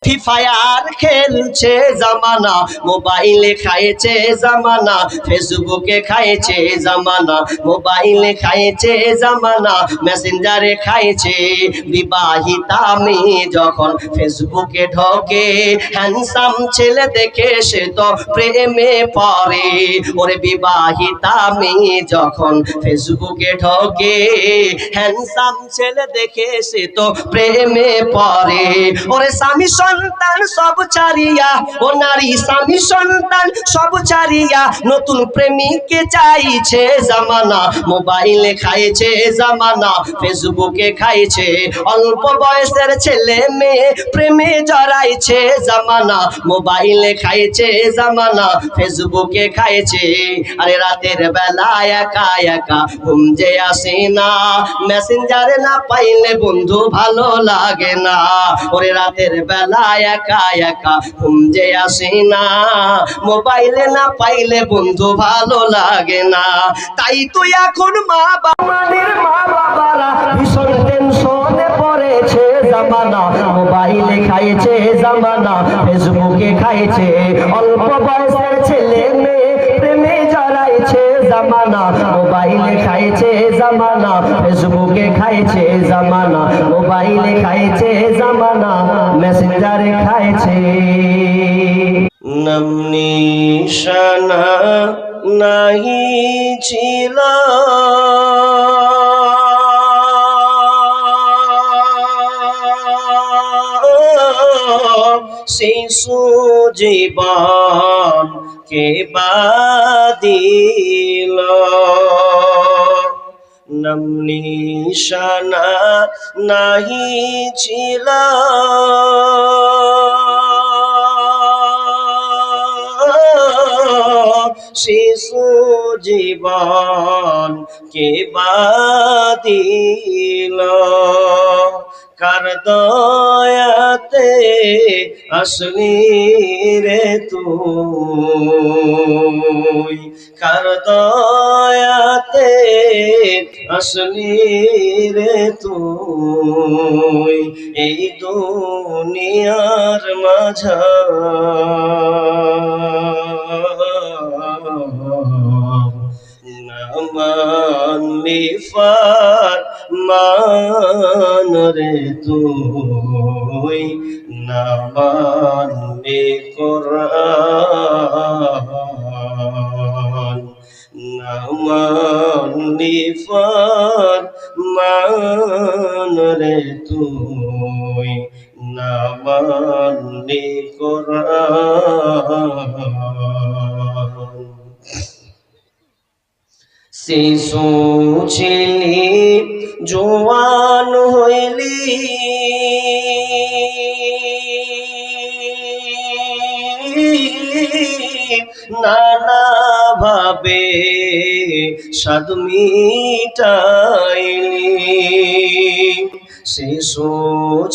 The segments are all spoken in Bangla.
ফ্রি ফায়ার খেলছে জামানা, মোবাইলে খাইছে জামানা, ফেসবুকে খাইছে জামানা, মোবাইলে খাইছে জামানা, মেসেঞ্জারে খাইছে। বিবাহিতা মেয়ে যখন ফেসবুকে ঢোকে, হ্যান্ডসাম ছেলে দেখে সে তো প্রেমে পড়ে। ওরে বিবাহিতা মেয়ে যখন ফেসবুকে ঢোকে, হ্যান্ডসাম ছেলে দেখে সে তো প্রেমে পড়ে। ওরে স্বামী সন্তান সব ছাড়িয়া, ও নারী স্বামী সন্তান সব ছাড়িয়া, নতুন প্রেমিককে চাইছে জামানা, মোবাইলে খাইছে জামানা, ফেসবুকে খাইছে। অল্প বয়সের ছেলে মেয়ে প্রেমে জড়াইছে জামানা, মোবাইলে খাইছে জামানা, ফেসবুকে খাইছে। আরে রাতের বেলা একা একা ঘুম যে আসে না, মেসেঞ্জারে না পাইলে বন্ধু ভালো লাগে না। ওরে রাতের বেলা একা একা ঘুম যে আসে না, মোবাইলে না পাইলে বন্ধু ভালো লাগে না। তাই তো এখন মা বাবারা ভীষণ টেনশনে পড়েছে জামানা, মোবাইলে খাইছে জামানা, ফেসবুকে খাইছে। অল্প বয়সের ছেলে মেয়ে প্রেমে জড়াইছে জামানা, মোবাইলে খাইছে জামানা, ফেসবুকে খাইছে জামানা, মোবাইলে খাইছে জামানা, মেসেঞ্জারে খাইছে। নাম নিশানা নাহি ছিল, শিশু জীবন কে বাদিল। নাম নিশানা নাহি ছিল, শিশু জীবন কে বাদিল। কার দয়াতে আসলি রে তুই, কার দয়াতে আসলি রে তুই, এই দুনিয়ার মাঝা মানলি ফরমান রে তুই, না মানলি কোরআন, না মানলি ফরমান রে তুই, না মানলি কোরআন। শিশু ছিলি জোয়ান হইলি, নানা ভাবে স্বাদ মিটাইলি। শিশু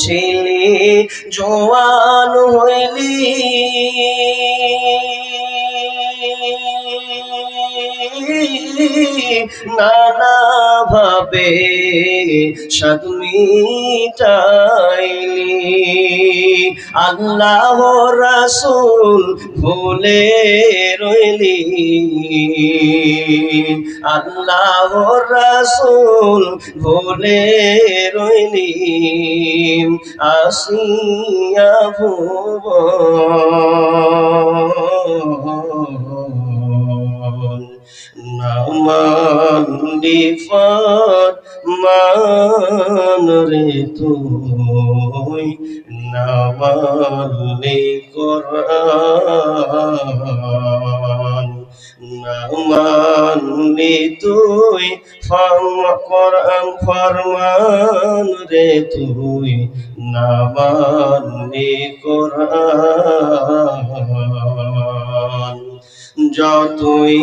ছিলি জোয়ান হইলি, নানা ভাবে স্বাদ মিটাইলি। আল্লাহ রাসূল ভুলে রইলি, আল্লাহ রাসূল ভুলে রইলি, আসিয়া ভুবন। না মানলি ফরমান রে তুই, না মানলি কোরআন, না মানলি তুই কোরআন ফরমান রে তুই, না মানলি কোরআন। যতই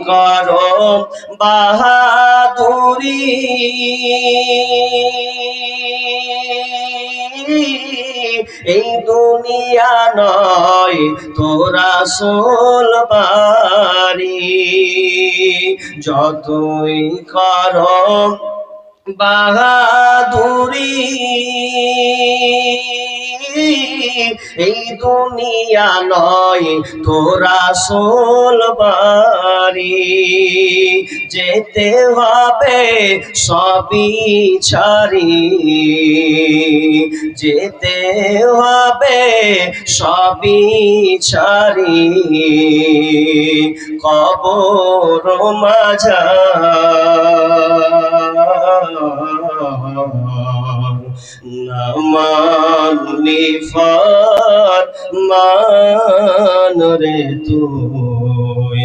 করো বাহাদুরি, এই দুনিয়া নয় তোরা সোল বাড়ি। যতই করো বাহাদুরি, এই দুনিয়া নয় তো রাসূল বাড়ি, যেতে হবে সবই ছাড়ি, যেতে হবে সবই ছাড়ি, কবর মাঝার নামানি ফরমান রে তুই,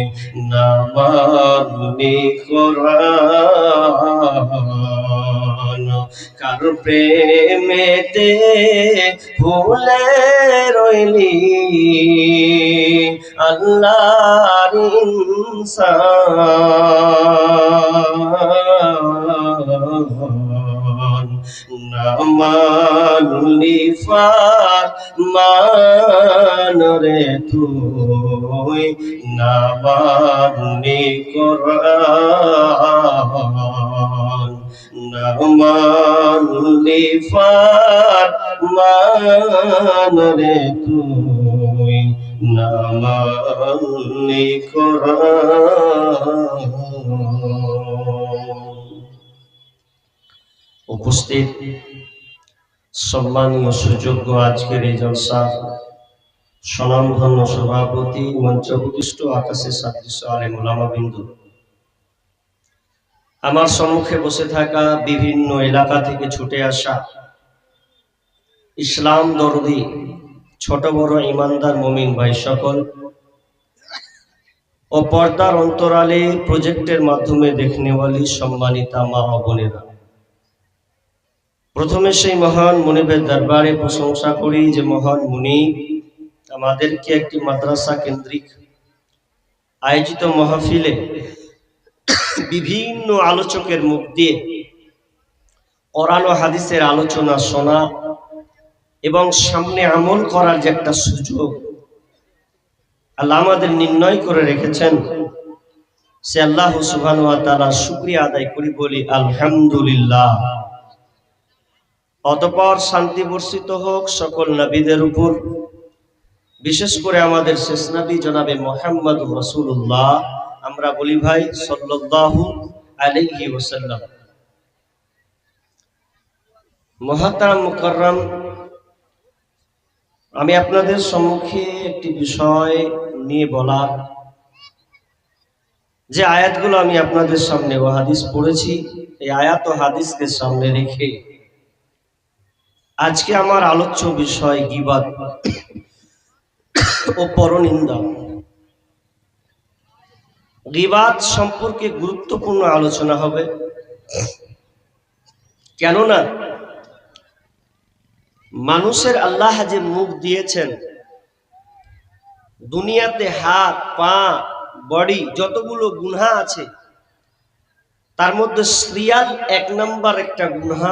নামানি কোরআন, কার প্রেমেতে ভুলে রইলি আল্লাহর ইনসান, নামানি ফরমান রে তুই, নামানি কোরআন, নামানি ফরমান রে তুই, নামানি কোরআন। উপস্থিত সম্মানীয় সুযোগ্য আজকের এই জলসার স্বনামধন্য সভাপতি, মঞ্চ প্রতিষ্ঠ আকাশের সাদৃশ্য আলেম ওলামাবৃন্দ, আমার সম্মুখে বসে থাকা বিভিন্ন এলাকা থেকে ছুটে আসা ইসলাম দরদি ছোট বড় ইমানদার মুমিন ভাই সকল ও পর্দার অন্তরালে প্রজেক্টের মাধ্যমে দেখনেওয়ালি সম্মানিতা মা ও বোনেরা, প্রথমে সেই মহান মুনিবের দরবারে প্রশংসা করি যে মহান মুনিব আমাদেরকে একটি মাদ্রাসা কেন্দ্রিক আয়োজিত মাহফিলে বিভিন্ন আলোচকের মুখ দিয়ে কোরআন ও হাদিসের আলোচনা শোনা এবং সামনে আমল করার যে একটা সুযোগ আল্লাহ আমাদের নির্ণয় করে রেখেছেন, সে আল্লাহ সুবহানাহু ওয়া তাআলার শুকরিয়া আদায় করি, বলি আলহামদুলিল্লাহ। অতঃপর শান্তি বর্ষিত হোক সকল নবীদের উপর, বিশেষ করে আমাদের শেষ নবী জনাবে মুহাম্মদ রাসূলুল্লাহ, আমরা বলি ভাই সাল্লাল্লাহু আলাইহি ওয়াসাল্লাম। মুহতারাম মুকাররম, আমি আপনাদের সম্মুখে একটি বিষয় নিয়ে বলার, যে আয়াতগুলো আমি আপনাদের সামনে ও হাদিস পড়েছি, এই আয়াত ও হাদিসকে সামনে রেখে আজকে আমার আলোচ্য বিষয় গীবত ও পরনিন্দা। গীবত সম্পর্কে গুরুত্বপূর্ণ আলোচনা হবে, কেননা মানুষের আল্লাহ যে মুখ দিয়েছেন, দুনিয়াতে হাত পা বডি যতগুলো গুনাহ আছে তার মধ্যে সিরিয়াল 1 নম্বর একটা গুনাহ,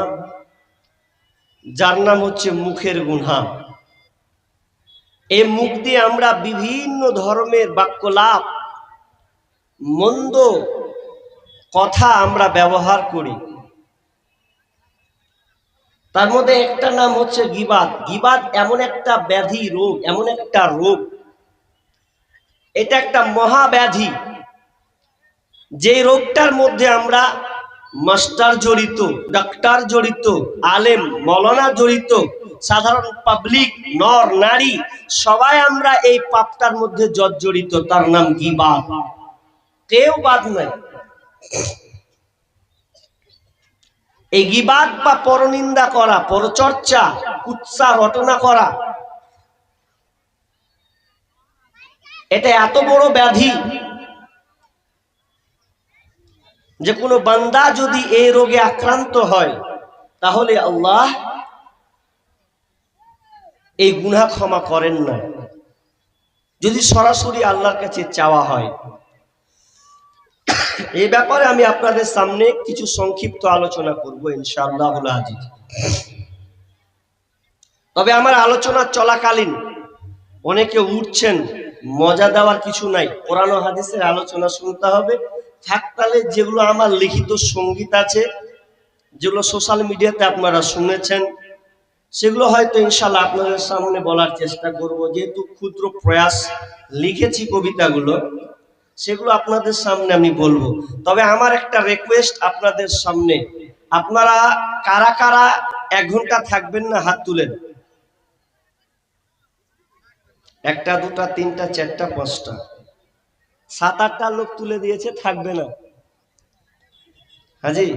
যার নাম হচ্ছে মুখের গুনাহ। এই মুখ দিয়ে আমরা বিভিন্ন ধর্মের বাক্যলাপ, মন্দ কথা আমরা ব্যবহার করি। তার মধ্যে একটা নাম হচ্ছে গীবত। গীবত এমন একটা ব্যাধি রোগ, এমন একটা রোগ, এটা একটা মহাব্যাধি, যে রোগটার মধ্যে আমরা মাস্টার জড়িত, ডাক্তার জড়িত, আলেম মৌলানা জড়িত, সাধারণ পাবলিক নর নারী সবাই আমরা এই পাপটার মধ্যে জর্জরিত, তার নাম গীবত। কেউ বাদ নাই। এই গীবত বা পরনিন্দা করা, পরচর্চা, কুৎসা রটনা করা, এটা এত বড় ব্যাধি যে কোনো বান্দা যদি এই রোগে আক্রান্ত হয় তাহলে আল্লাহ এই গুনাহ ক্ষমা করেন না, যদি সরাসরি আল্লাহর কাছে চাওয়া হয়। এই ব্যাপারে আমি আপনাদের সামনে কিছু সংক্ষিপ্ত আলোচনা করব ইনশাআল্লাহুল আজিজ। তবে আমার আলোচনা চলাকালীন অনেকে উঠছেন, মজা দেওয়ার কিছু নাই, কোরআন ও হাদিসের আলোচনা শুনতে হবে। থাকতালে যেগুলো আমার লিখিত সঙ্গীত আছে, যেগুলো সোশ্যাল মিডিয়াতে আপনারা শুনেছেন, সেগুলো হয়তো ইনশাল্লাহ আপনাদের সামনে বলার চেষ্টা করব। যেহেতু ক্ষুদ্র প্রয়াস লিখেছি কবিতাগুলো, সেগুলো আপনাদের সামনে আমি বলবো। তবে আমার একটা রিকোয়েস্ট আপনাদের সামনে, আপনারা কারা কারা 1 ঘন্টা থাকবেন না হাত তুলেন। 1টা 2টা 3টা 4টা 5টা 7-8টা লোক তুলে দিয়েছে, থাকবে না। হাজি,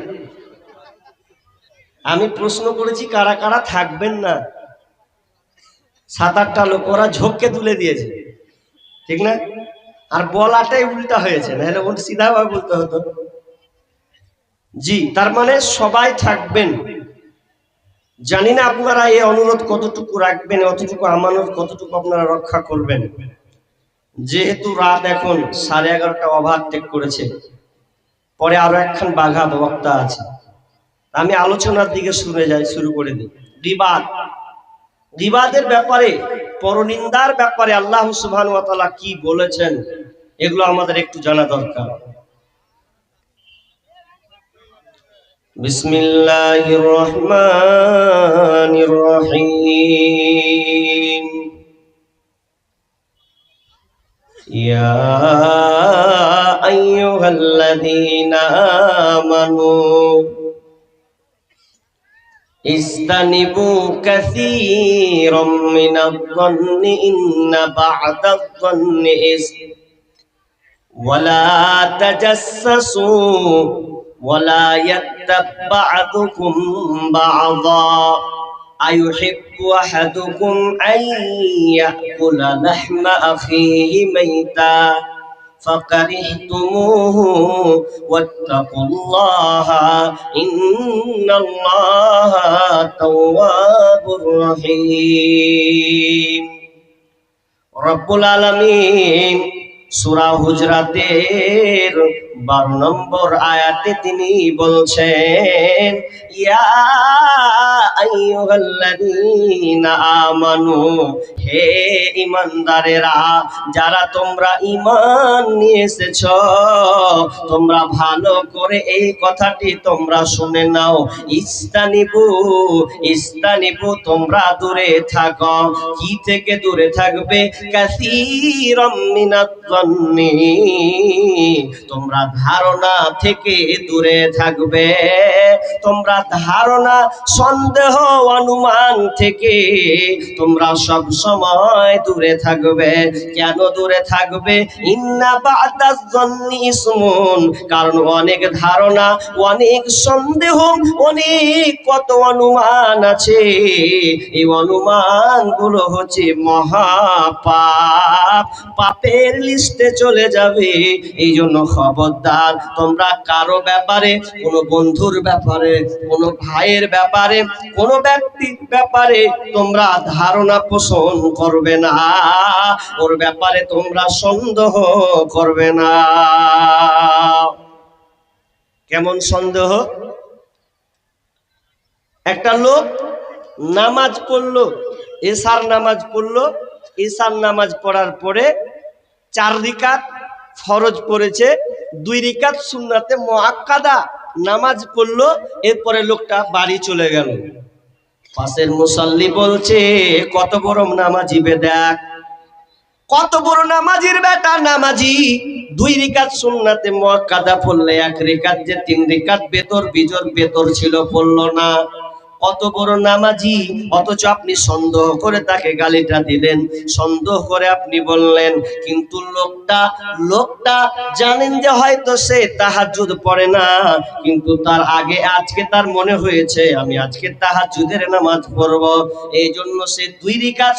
আমি প্রশ্ন করেছি কারা কারা থাকবেন না। 7-8টা লোক ওরা ঝোঁককে তুলে দিয়েছে, ঠিক না? আর বলাটাই উল্টা হয়েছে, নাহলে ওর সিধাভাবে বলতে হতো। জি, তার মানে সবাই থাকবেন। জানি না আপনারা এই অনুরোধ কতটুকু রাখবেন, অতটুকু আমানত কতটুকু আপনারা রক্ষা করবেন। যেহেতু রাত এখন 11:30 ওভারটেক করেছে, পরে আরো একখান বাঘাত বক্তা আছে, আমি আলোচনার দিকে শুরু করে দিই। গীবাত, গীবাতের ব্যাপারে, পরনিন্দার ব্যাপারে আল্লাহ সুবহানাহু ওয়া তাআলা কি বলেছেন, এগুলো আমাদের একটু জানা দরকার। বিসমিল্লাহির রহমানির রহিম। ইয়া আইয়ুহাল্লাযীনা আমানু ইসতানিবু কাসীরাম মিনায-যন্নি ইন্না বা'দায-যন্নি ইসম ওয়ালা তাজাসসাসু ওয়ালা ইয়াত্তাব বা'দুকুম বা'দা আইয়ুহিব্বু আহাদুকুম আন ইয়াকুলা লাহমা আখিহি মাইতা فكرهتموه واتقوا الله إن الله تواب رحيم। রব্বুল আলামিন সূরা হুজরাতের 12 নম্বর আয়াতে তিনি বলছেন, ইয়া আইয়ুহাল্লাযীনা আমানু, হে ঈমানদারেরা, যারা তোমরা ঈমান নিয়ে এসেছো, তোমরা ভালো করে এই কথাটি তোমরা শুনে নাও। ইস্তানিবু, ইস্তানিবু, তোমরা দূরে থাকো। কি থেকে দূরে থাকবে? কাসীরাম মিনায-যন্নি, তোমরা ধারণা থেকে দূরে থাকবে। তোমরা ধারণা, সন্দেহ, অনুমান থেকে তোমরা সব সময় দূরে থাকবে। কেন দূরে থাকবে? ইন্না বা'দায-যন্নি ইসমুন, কারণ অনেক ধারণা, অনেক সন্দেহ, অনেক কত অনুমান আছে, এই অনুমানগুলো হচ্ছে মহাপাপ, পাপের লিস্টে চলে যাবে। এই জন্য খবরদার, তোমরা কারো ব্যাপারে, কোনো বন্ধুর ব্যাপারে, কোনো ভাইয়ের ব্যাপারে, কোনো ব্যক্তির ব্যাপারে তোমরা ধারণা পোষণ করবে না, ওর ব্যাপারে তোমরা সন্দেহ করবে না। কেমন সন্দেহ? একটা লোক নামাজ পড়লো, এশার নামাজ পড়লো, এশার নামাজ পড়ার পরে 4 রাকাত ফরজ পড়েছে, 2 রাকাত সুন্নাতে মুআক্কাদা নামাজ পড়লো, এরপরে লোকটা বাড়ি চলে গেল। পাশের মুসাল্লি বলছে, কত বড় নামাজি বে, দেখ কত বড় নামাজির বেটা, নামাজি 2 রাকাত সুন্নাতে মুআক্কাদা পড়লে, 1 রাকাত যে 3 রাকাত বেতর বিজর বেতর ছিল পড়লো না। কত বড় নামাজি, অথচ আপনি সন্দেহ করে তাকে গালিটা দিলেন, সন্দেহ করে আপনি বললেন। কিন্তু লোকটা জানেন যে হয়তো সে তাহাজ্জুদ পড়ে না, কিন্তু তার আগে আজকে তার মনে হয়েছে আমি আজকে তাহাজ্জুদের নামাজ পড়ব, এই জন্য সে 2 রাকাত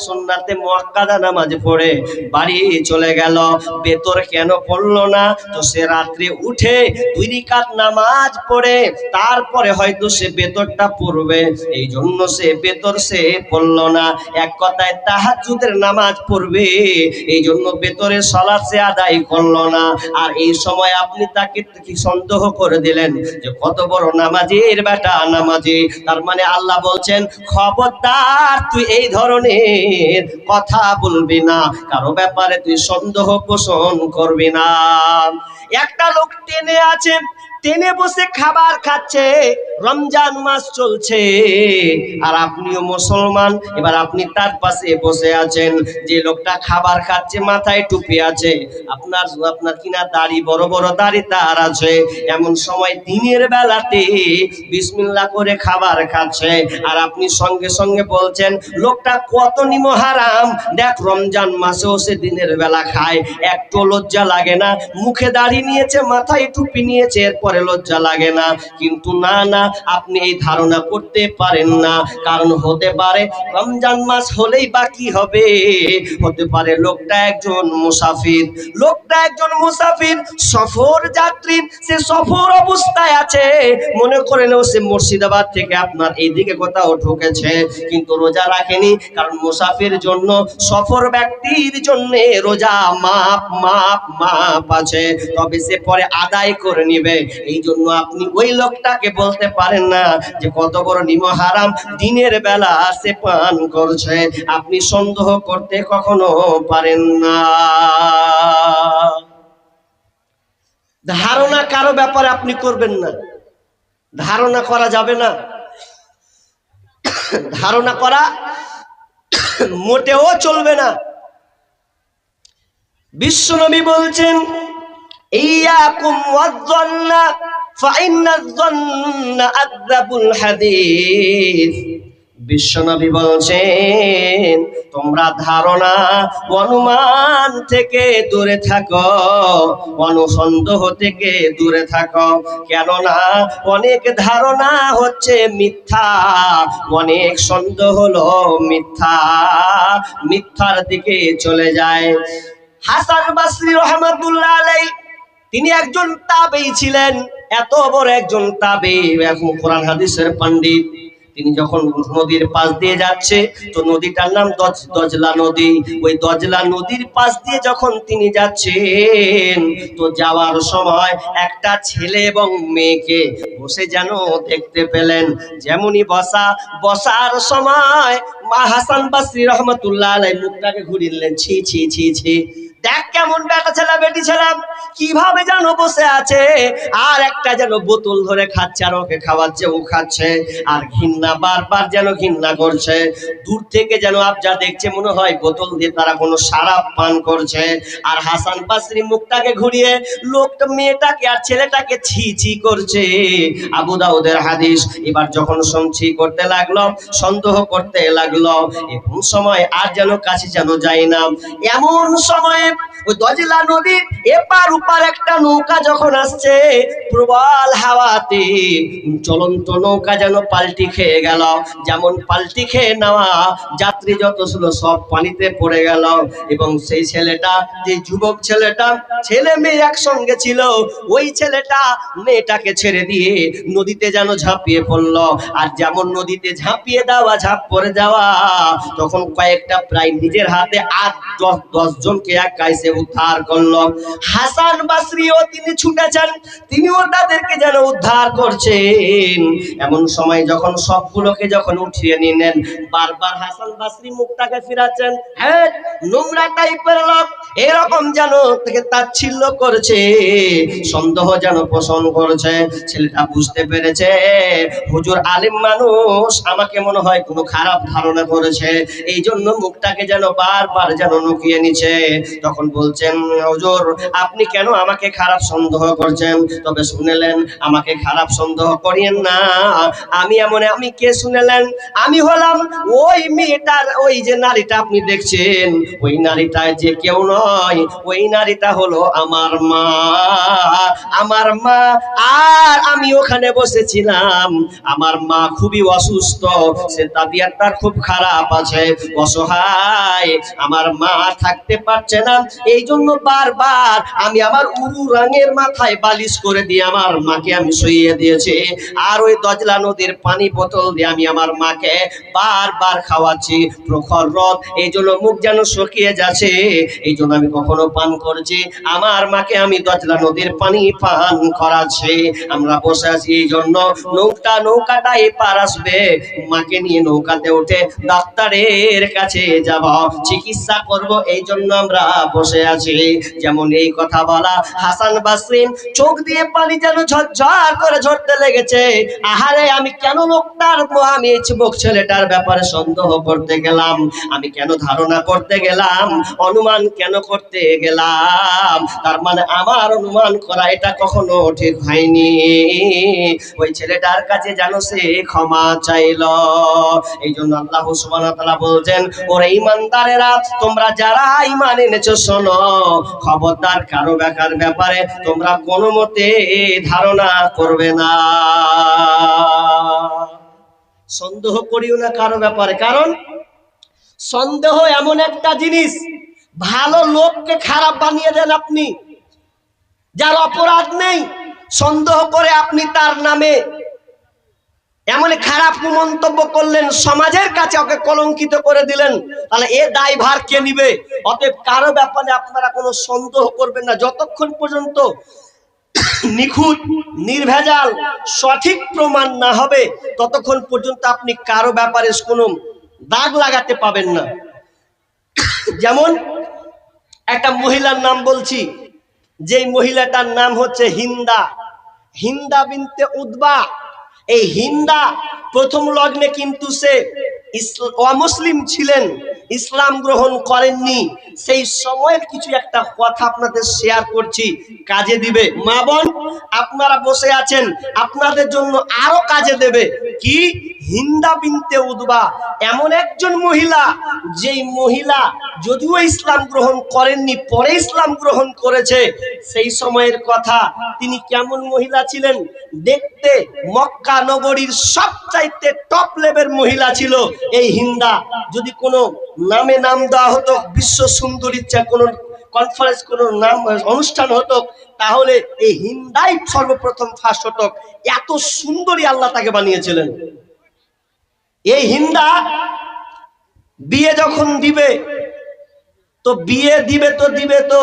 সুন্নাতে মুআক্কাদা নামাজ পড়ে বাড়ি চলে গেল। বেতর কেন পড়লো না? তো সে রাত্রে উঠে 2 রাকাত নামাজ পড়ে তারপরে হয়তো সে বেতরটা পড়বে, এই জন্য সে বেতর সে পড়লো না। এক কথায় তাহাজ্জুদের নামাজ পড়বে, এই জন্য বেতরের সালাত সে আদায় করলো না। আর এই সময় আপনি তাকে কি সন্দেহ করে দিলেন যে কত বড় নামাজির বেটা, নামাজি। তার মানে আল্লাহ বলছেন, খবরদার তুই এই ধরনের কথা বলবি না, কারো ব্যাপারে তুই সন্দেহ পোষণ করবি না। একটা লোক টেনে আছে, টেনে বসে খাবার খাচ্ছে, রমজান মাস চলছে, আর আপনিও মুসলমান। এবার আপনি তার পাশে বসে আছেন, যে লোকটা খাবার খাচ্ছে, মাথায় টুপি আছে, আপনার আপনার কিনা দাড়ি, বড় বড় দাড়ি তার আছে। এমন সময় দিনের বেলাতে বিসমিল্লাহ করে খাবার খাচ্ছে, আর আপনি সঙ্গে সঙ্গে বলছেন লোকটা কত নিম হারাম, দেখ রমজান মাসেও সে দিনের বেলা খায়, একটু লজ্জা লাগে না? মুখে দাড়ি নিয়েছে, মাথায় টুপি নিয়েছে, এরপরে লজ্জা লাগে না? কিন্তু না না, আপনি এই ধারণা করতে পারেন না। কারণ হতে পারে রমজান মাস হলেই বাকি হবে, হতে পারে লোকটা একজন মুসাফির, লোকটা একজন মুসাফির, সফর যাত্রী, সে সফর অবস্থায় আছে। মনে করেন সে মুর্শিদাবাদ থেকে আপনার এইদিকে কোথাও ঢুকেছে, কিন্তু রোজা রাখেনি। কারণ মুসাফির জন্য, সফর ব্যক্তির জন্য রোজা মাপ মাপ মাপ আছে, তবে সে পরে আদায় করে নিবে। এই জন্য আপনি ওই লোকটাকে বলতে পারেন না যে কত বড় নিম হারাম, দিনের বেলা সে পান করছে। আপনি সন্দেহ করতে কখনো পারেন না। ধারণা কারো ব্যাপারে আপনি করবেন না, ধারণা করা যাবে না, ধারণা করা মোটেও চলবে না। বিশ্বনবী বলছেন, ইয়াকুম ওয়াজ-যন্না ফাইন্নাজ-যন্না আযযাবুল হাদীস। বিশ্বনবী বলছেন, তোমরা ধারণা, অনুমান থেকে দূরে থাকো, অনুসন্দেহ থেকে দূরে থাকো। কেননা অনেক ধারণা হচ্ছে মিথ্যা, অনেক সন্দেহ হলো মিথ্যা, মিথ্যার দিকে চলে যায়। হাসান বসরি রহমাতুল্লাহ আলাইহি, তিনি একজন তাবেঈ ছিলেন, এত বড় একজন তাবেঈ, এখন কোরআন হাদিসের পণ্ডিত। তিনি যখন নদীর পাশ দিয়ে যাচ্ছে, তো নদীটার নাম দজলা নদী, ওই দজলা নদীর পাশ দিয়ে যখন তিনি যাচ্ছেন, তো যাওয়ার সময় একটা ছেলে এবং মেয়েকে বসে যেন দেখতে পেলেন। যেমনই বসার সময় মা হাসান বসরি রহমাতুল্লাহ আলাইহি মুখটাকে ঘুরিয়ে নিলেন, ছি ছি ছি ছি, দেখ কেমন বেটা ছেলে বেটি ছেলে কিভাবে যেন বসে আছে, আর একটা যেন বোতল ধরে খাচ্ছে, আর ওকে খাওয়াচ্ছে, ও খাচ্ছে, আর ঘৃণা, বারবার যেন ঘৃণা করছে। দূর থেকে যেন আবজা দেখছে, মনে হয় বোতল দিয়ে তারা কোনো শরাব পান করছে। আর হাসান বসরি মুখটাকে ঘুরিয়ে লোকটা, মেয়েটাকে আর ছেলেটাকে ছি ছি করছে। আবু দাউদের হাদিস। এবার যখন ছি করতে লাগলো, সন্দেহ করতে লাগলো, এমন সময় আর যেন কাছে যেন যায় না। এমন সময় ওই দজলা নদীর এপার ওপার একটা নৌকা যখন আসছে, প্রবল হাওয়াতে চলন্ত নৌকা যেন পাল্টি খেয়ে গেল। যেমন পাল্টি খেয়ে নেওয়া যাত্রী যত ছিল সব পানিতে পড়ে গেল। এবং সেই ছেলেটা, যে যুবক ছেলেটা, ছেলে মেয়ে একসঙ্গে ছিল, ওই ছেলেটা মেয়েটাকে ছেড়ে দিয়ে নদীতে যেন ঝাঁপিয়ে পড়লো। আর যেমন নদীতে ঝাঁপিয়ে দেওয়া, ঝাঁপ পড়ে যাওয়া, তখন কয়েকটা প্রায় নিজের হাতে 8-10 জনকে এক কাইসে উদ্ধার করলো। হাসান বসরিও তিনি ছুটেছেন, তিনিও তাদেরকে যেন উদ্ধার করছেন। এমন সময় যখন সবগুলোকে যখন উঠিয়ে নিলেন, বারবার হাসান বসরি মুখটাকে ফিরাচ্ছেন, হ্যাঁ নোংরা টাইপের লোক, এরকম যেন থেকে তাচ্ছিল্য করছে, সন্দেহ যেন পোষণ করছে। ছেলেটা বুঝতে পেরেছে, হুজুর আলেম মানুষ, আমাকে মনে হয় কোনো খারাপ ধারণা করেছে, এই জন্য মুখটাকে যেন বারবার যেন লুকিয়ে নিচ্ছে। তখন বলছেন, হুজুর আপনি কেন আমাকে খারাপ সন্দেহ করছেন? তবে শুনেলেন, আমাকে খারাপ সন্দেহ করিয়েন না, আমি কে শুনেলেন? আমি হলাম ওই মেয়েটার, ওই যে নারীটা আপনি দেখছেন, ওই নারীটা যে কেউ নয়, ওই নারীটা হলো আমার মা। আমার মা, আর আমি ওখানে বসেছিলাম, আমার মা খুবই অসুস্থ, সে তাবিয়াত তার খুব খারাপ আছে, অসহায়, আমার মা থাকতে পারছে না, এই জন্য বারবার আমি আমার উরু রঙের মাথায় বালিশ করে দিয়ে আমার মাকে আমি শুইয়ে দিয়েছি। আর ওই দজলা নদীর পানি বোতল দিয়ে আমি আমার মাকে বারবার খাওয়াচ্ছি, প্রখর রোদ, এই জন্য মুখ যেন শুকিয়ে যাচ্ছে, এই জন্য আমি কখনো পান করছি, আমার মাকে আমি দজলা নদীর পানি পান করাচ্ছি। আমরা বসে আছি, এই জন্য নৌকাটা এপার আসবে, মাকে নিয়ে নৌকাতে উঠে ডাক্তারের কাছে যাব, চিকিৎসা করব, এই জন্য আমরা বসে আছি। যেমন এই কথা বলা হাসান বাসরি চোখ দিয়ে পানি যেন ঝরঝর করে ঝরতে লেগেছে। আহারে আমি কেন লোকটার আমি যুবক ছেলেটার ব্যাপারে সন্দেহ করতে গেলাম, আমি কেন ধারণা করতে গেলাম, অনুমান কেন করতে গেলাম? তার মানে আমার অনুমান করা এটা কখনো ঠিক হয়নি। ওই ছেলেটার কাছে যেন সে ক্ষমা চাইল। এই জন্য আল্লাহ সুবহানাহু ওয়া তাআলা বলছেন, ওরে ঈমানদারেরা, তোমরা যারা ঈমান এনেছো শোনো, খবরদার কারো ব্যাপারে তোমরা কোনো মতে ধারণা করবে না, সন্দেহ করিও না কারো ব্যাপারে। কারণ সন্দেহ এমন একটা জিনিস, ভালো লোককে খারাপ বানিয়ে দেন আপনি। যার অপরাধ নেই সন্দেহ করে আপনি তার নামে এমন খারাপ মন্তব্য করলেন, সমাজের কাছে ওকে কলঙ্কিত করে দিলেন, তাহলে এ দায়ভার কে নিবে? অতএব কারো ব্যাপারে আপনারা কোনো সন্দেহ করবেন না, যতক্ষণ পর্যন্ত নিখুঁত নির্ভেজাল সঠিক প্রমাণ না হবে ততক্ষণ পর্যন্ত আপনি কারো ব্যাপারে কোনো দাগ লাগাতে পাবেন না। যেমন একটা মহিলার নাম বলছি, যেই মহিলাটার নাম হচ্ছে হিন্দা, হিন্দা বিনতে উতবা। এই হিন্দা প্রথম লগ্নে কিন্তু সে অমুসলিম ছিলেন, ইসলাম গ্রহণ করেননি। সেই সময়ের কিছু একটা কথা আপনাদের শেয়ার করছি, কাজে দিবে। মা বোন আপনারা বসে আছেন, আপনাদের জন্য আরো কাজে দেবে। কি? হিন্দা বিনতে উতবা এমন একজন মহিলা, যেই মহিলা যদিও ইসলাম গ্রহণ করেননি, পরে ইসলাম গ্রহণ করেছে। সেই সময়ের কথা, তিনি কেমন মহিলা ছিলেন? দেখতে মক্কা নগরীর সবচাইতে টপ লেভেল মহিলা ছিল এই হিন্দা। যদি কোনো নামে নাম দেওয়া হতো, বিশ্ব সুন্দরীর কোনো কনফারেন্স, কোনো নাম অনুষ্ঠান হতো, তাহলে এই হিন্দাই সর্বপ্রথম ফার্স্ট হতো। এত সুন্দরী আল্লাহ তাকে বানিয়েছিলেন। এই হিন্দা বিয়ে যখন দিবে তো দিবে তো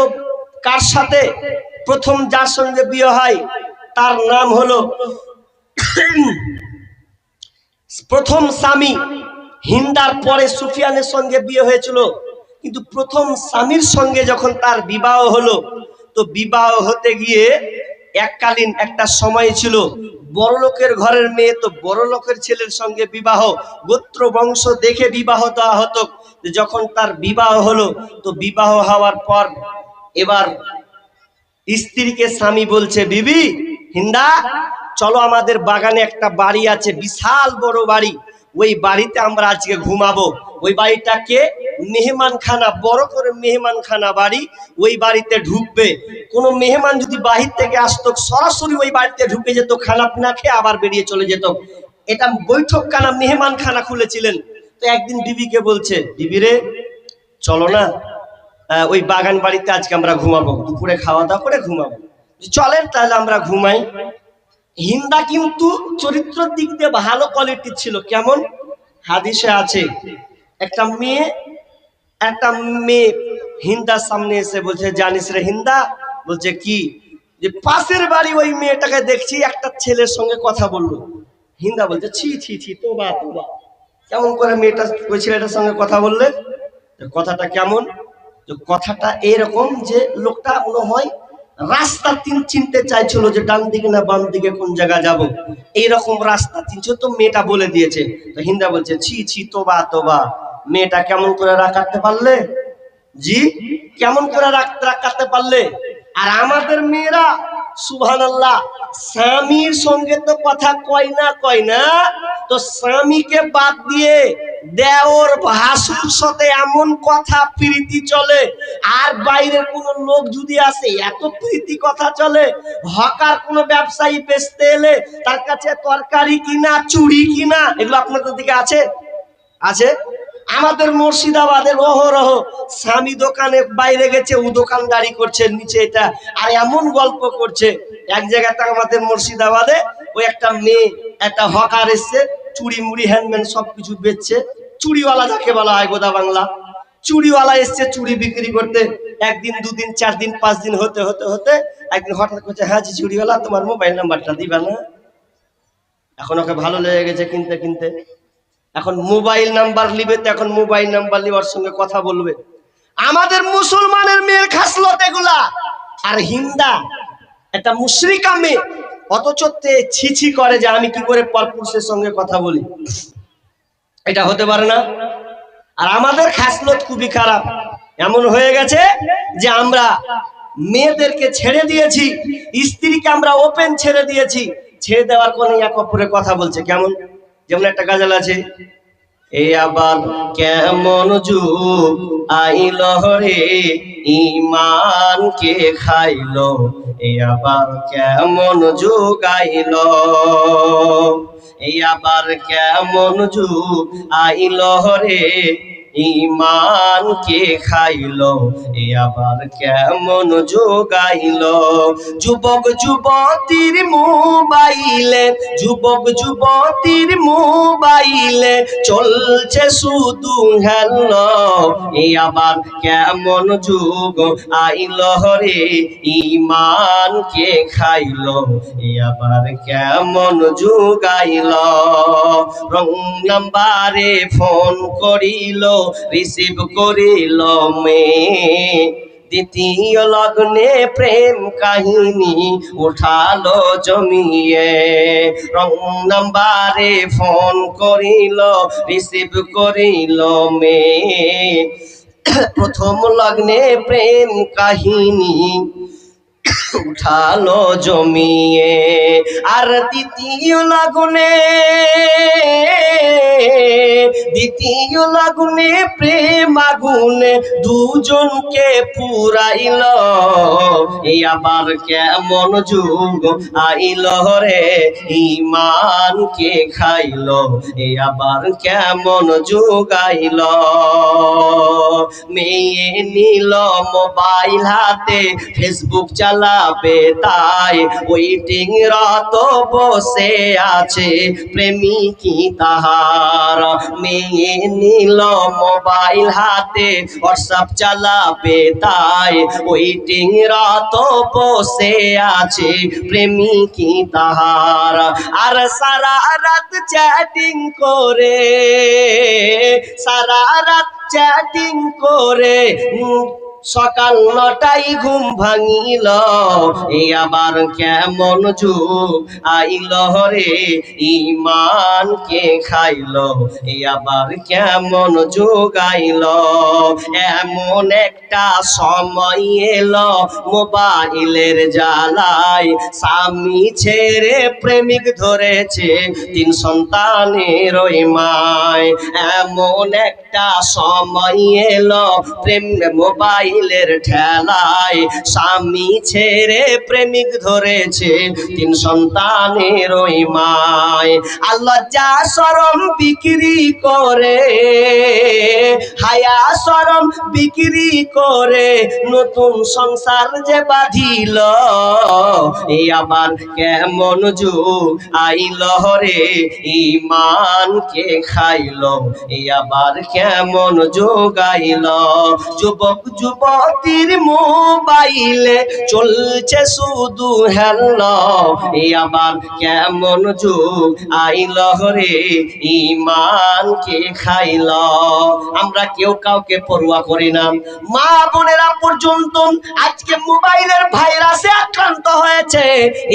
কার সাথে? প্রথম যার সঙ্গে বিয়ে হয় তার নাম হলো প্রথম স্বামী। হিন্দার পরে সুফিয়ানের সঙ্গে বিয়ে হয়েছিল, কিন্তু প্রথম স্বামীর সঙ্গে যখন তার বিবাহ হলো, তো বিবাহ হতে গিয়ে এককালীন একটা সময় ছিল, বড় লোকের ঘরের মেয়ে তো বড় লোকের ছেলের সঙ্গে বিবাহ, গোত্র বংশ দেখে বিবাহ দেওয়া হতো। যখন তার বিবাহ হলো, তো বিবাহ হওয়ার পর এবার স্ত্রীকে স্বামী বলছে, বিবি হিন্দা চলো, আমাদের বাগানে একটা বাড়ি আছে, বিশাল বড় বাড়ি, ওই বাড়িতে আমরা আজকে ঘুমাবো। ওই বাড়িটাকে মেহমানখানা, বড় করে মেহমানখানা বাড়ি, ওই বাড়িতে ঢুকবে। কোনো মেহমান যদি বাহির থেকে আসতো, সরাসরি ওই বাড়িতে ঢুকে যেত, খানা পিনা খেয়ে আবার বেরিয়ে চলে যেত। এটা বৈঠকখানা, মেহমানখানা খুলেছিলেন। তো একদিন বিবিকে বলছে, বিবি রে চলো না, ওই বাগান বাড়িতে আজকে আমরা ঘুমাবো, দুপুরে খাওয়া দাওয়া করে ঘুমাবো। চলেন তাহলে আমরা ঘুমাই। হিন্দা কিন্তু চরিত্রের দিক দিয়ে ভালো কোয়ালিটির ছিল। কেমন? হাদিসে আছে, একটা মেয়ে হিন্দার সামনে এসে বলছে, জানিস রে হিন্দা? বলছে কি? যে পাশের বাড়ি ওই মেয়েটাকে দেখছি একটা ছেলের সঙ্গে কথা বললো। হিন্দা বলছে, ছি ছি ছি, তোবা তোবা, কেমন করে মেয়েটা ওই ছেলেটার সঙ্গে কথা বললে? কথাটা কেমন? কথাটা এরকম যে লোকটা মনে হয় রাস্তা চিনতে চাইছিল, যে ডান দিকে না বাম দিকে, কোন জায়গা যাব, এইরকম রাস্তা চিনছে। তো মেয়েটা বলে দিয়েছে। তো হিন্দা বলছে, ছি ছি, তোবা তোবা, মেয়েটা কেমন করে রাখাতে পারলে? জি, কেমন করে রাখাতে পারলে? আর আমাদের মেয়েরা সুবহানাল্লাহ, স্বামীর সঙ্গে তো কথা কয় না, তো স্বামীকে বাদ দিয়ে দেওর ভাসুর সাথে এমন কথা প্রীতি চলে। আর বাইরের কোন লোক যদি আসে, এত প্রীতি কথা চলে। হকার কোন ব্যবসায়ী বেচতে এলে তার কাছে তরকারি কিনা, চুড়ি কিনা, এগুলো আপনাদের দিকে আছে? আমাদের মুর্শিদাবাদের অহরহ স্বামী দোকানে বাইরে গেছে, ও দোকানদারি করছে নিচে, এটা আর এমন গল্প করছে। এক জায়গাতে আমাদের মুর্শিদাবাদে ওই একটা মেয়ে, একটা হকার এসছে, চুড়ি মুড়ি হ্যান্ডম্যান সবকিছু বেচছে। চুড়িওয়ালা যাকে বলা হয় গোদা বাংলা, চুড়িওয়ালা এসছে চুড়ি বিক্রি করতে। একদিন, দুদিন, 4 দিন, 5 দিন হতে হতে হতে একদিন হঠাৎ করছে, হ্যাঁ জি চুড়িওয়ালা, তোমার মোবাইল নাম্বারটা দিবা না? এখন ওকে ভালো লেগে গেছে কিনতে। এখন মোবাইল নাম্বার নিবে, তো এখন মোবাইল নাম্বার নিয়ে ওর সঙ্গে কথা বলবে। আমাদের মুসলমানের মেয়ের খাসলত এগুলা। আর হিন্দা একটা মুশরিকা মেয়ে, অথচ ছিছি করে যে আমি কি করে পরপুরুষের সঙ্গে কথা বলি। এটা হতে পারে না। আর আমাদের খাসলত খুবই খারাপ, এমন হয়ে গেছে যে আমরা মেয়েদেরকে ছেড়ে দিয়েছি, স্ত্রীকে আমরা ওপেন ছেড়ে দিয়েছি। ছেড়ে দেওয়ার কোনে এক অপরের কথা বলছে কেমন, যেমন একটা গাজাল আছে, এ আবার কেমন যুগ আইল রে ইমান কে খাইলো, এ আবার কেমন যুগ আইল, এই আবার কেমন যুগ আইল রে ইমান কে খাইলো, এ আবার কেমন যুগ আইল। যুবক যুবতীর মোবাইলে, যুবক যুবতীর মোবাইলে চলছে শুধু হ্যালো, এ আবার কেমন যুগ আইল রে ইমান কে খাইলো, এ আবার কেমন যুগ আইল। রং নাম্বারে ফোন করিল, রিসিভ করিল মেয়ে, দ্বিতীয় লগ্নে প্রেম কাহিনী উঠালো জমিয়ে। রং নাম্বারে ফোন করিল, রিসিভ করিল মেয়ে, প্রথম লগ্নে প্রেম কাহিনী উঠালো জমিয়ে। আর দ্বিতীয় লগ্নে, দ্বিতীয় লগ্নে প্রেম আগুনে দুজনকে পুরাইল, এই আবার কেমন যুগ আইল রে ইমান কে খাইল, এই আবার কেমন যুগ আইল। মেয়ে নিল মোবাইল হাতে, ফেসবুক চালাবে তাই ওয়েটিং রত বসে আছে প্রেমিকি তাহার। মেয়ে নিল মোবাইল হাতে, হোয়াটসঅ্যাপ চালাবে তাই ওয়েটিং রত বসে আছে প্রেমিকি তাহার। আর সারা রাত চ্যাটিং করে, সারা রাত চ্যাটিং করে সকাল 9টায় ঘুম ভাঙিল, এই আবার কেমন যুগ আইল রে ইমান কে খাইল, এই আবার কেমন যুগ আইল। এমন একটা সময় এলো মোবাইলের জ্বালায়, স্বামী ছেড়ে প্রেমিক ধরেছে 3 সন্তানের ওই মায়। এমন একটা সময় এলো প্রেম মোবাইলের ঠেলায়, স্বামী ছেড়ে প্রেমিক ধরেছে 3 সন্তানের ওই মায়। আল্লাহ যা শরম বিক্রি করে, হায়া শরম বিক্রি করে নতুন সংসার যে বাঁধিল, এই আবার কেমন যুগ আইল রে ইমান কে খাইল, এই আবার কেমন যুগ আইল। যুবক যুবতীর মোবাইলে চলছে শুধু হ্যালো, এই আবার কেমন যুগ আইল রে ইমান কে খাইল। আমরা কেউ কাউকে পরোয়া করি না, মা বোনেরা পর্যন্ত আজকে মোবাইলের ভাইরাসে আক্রান্ত হয়েছে।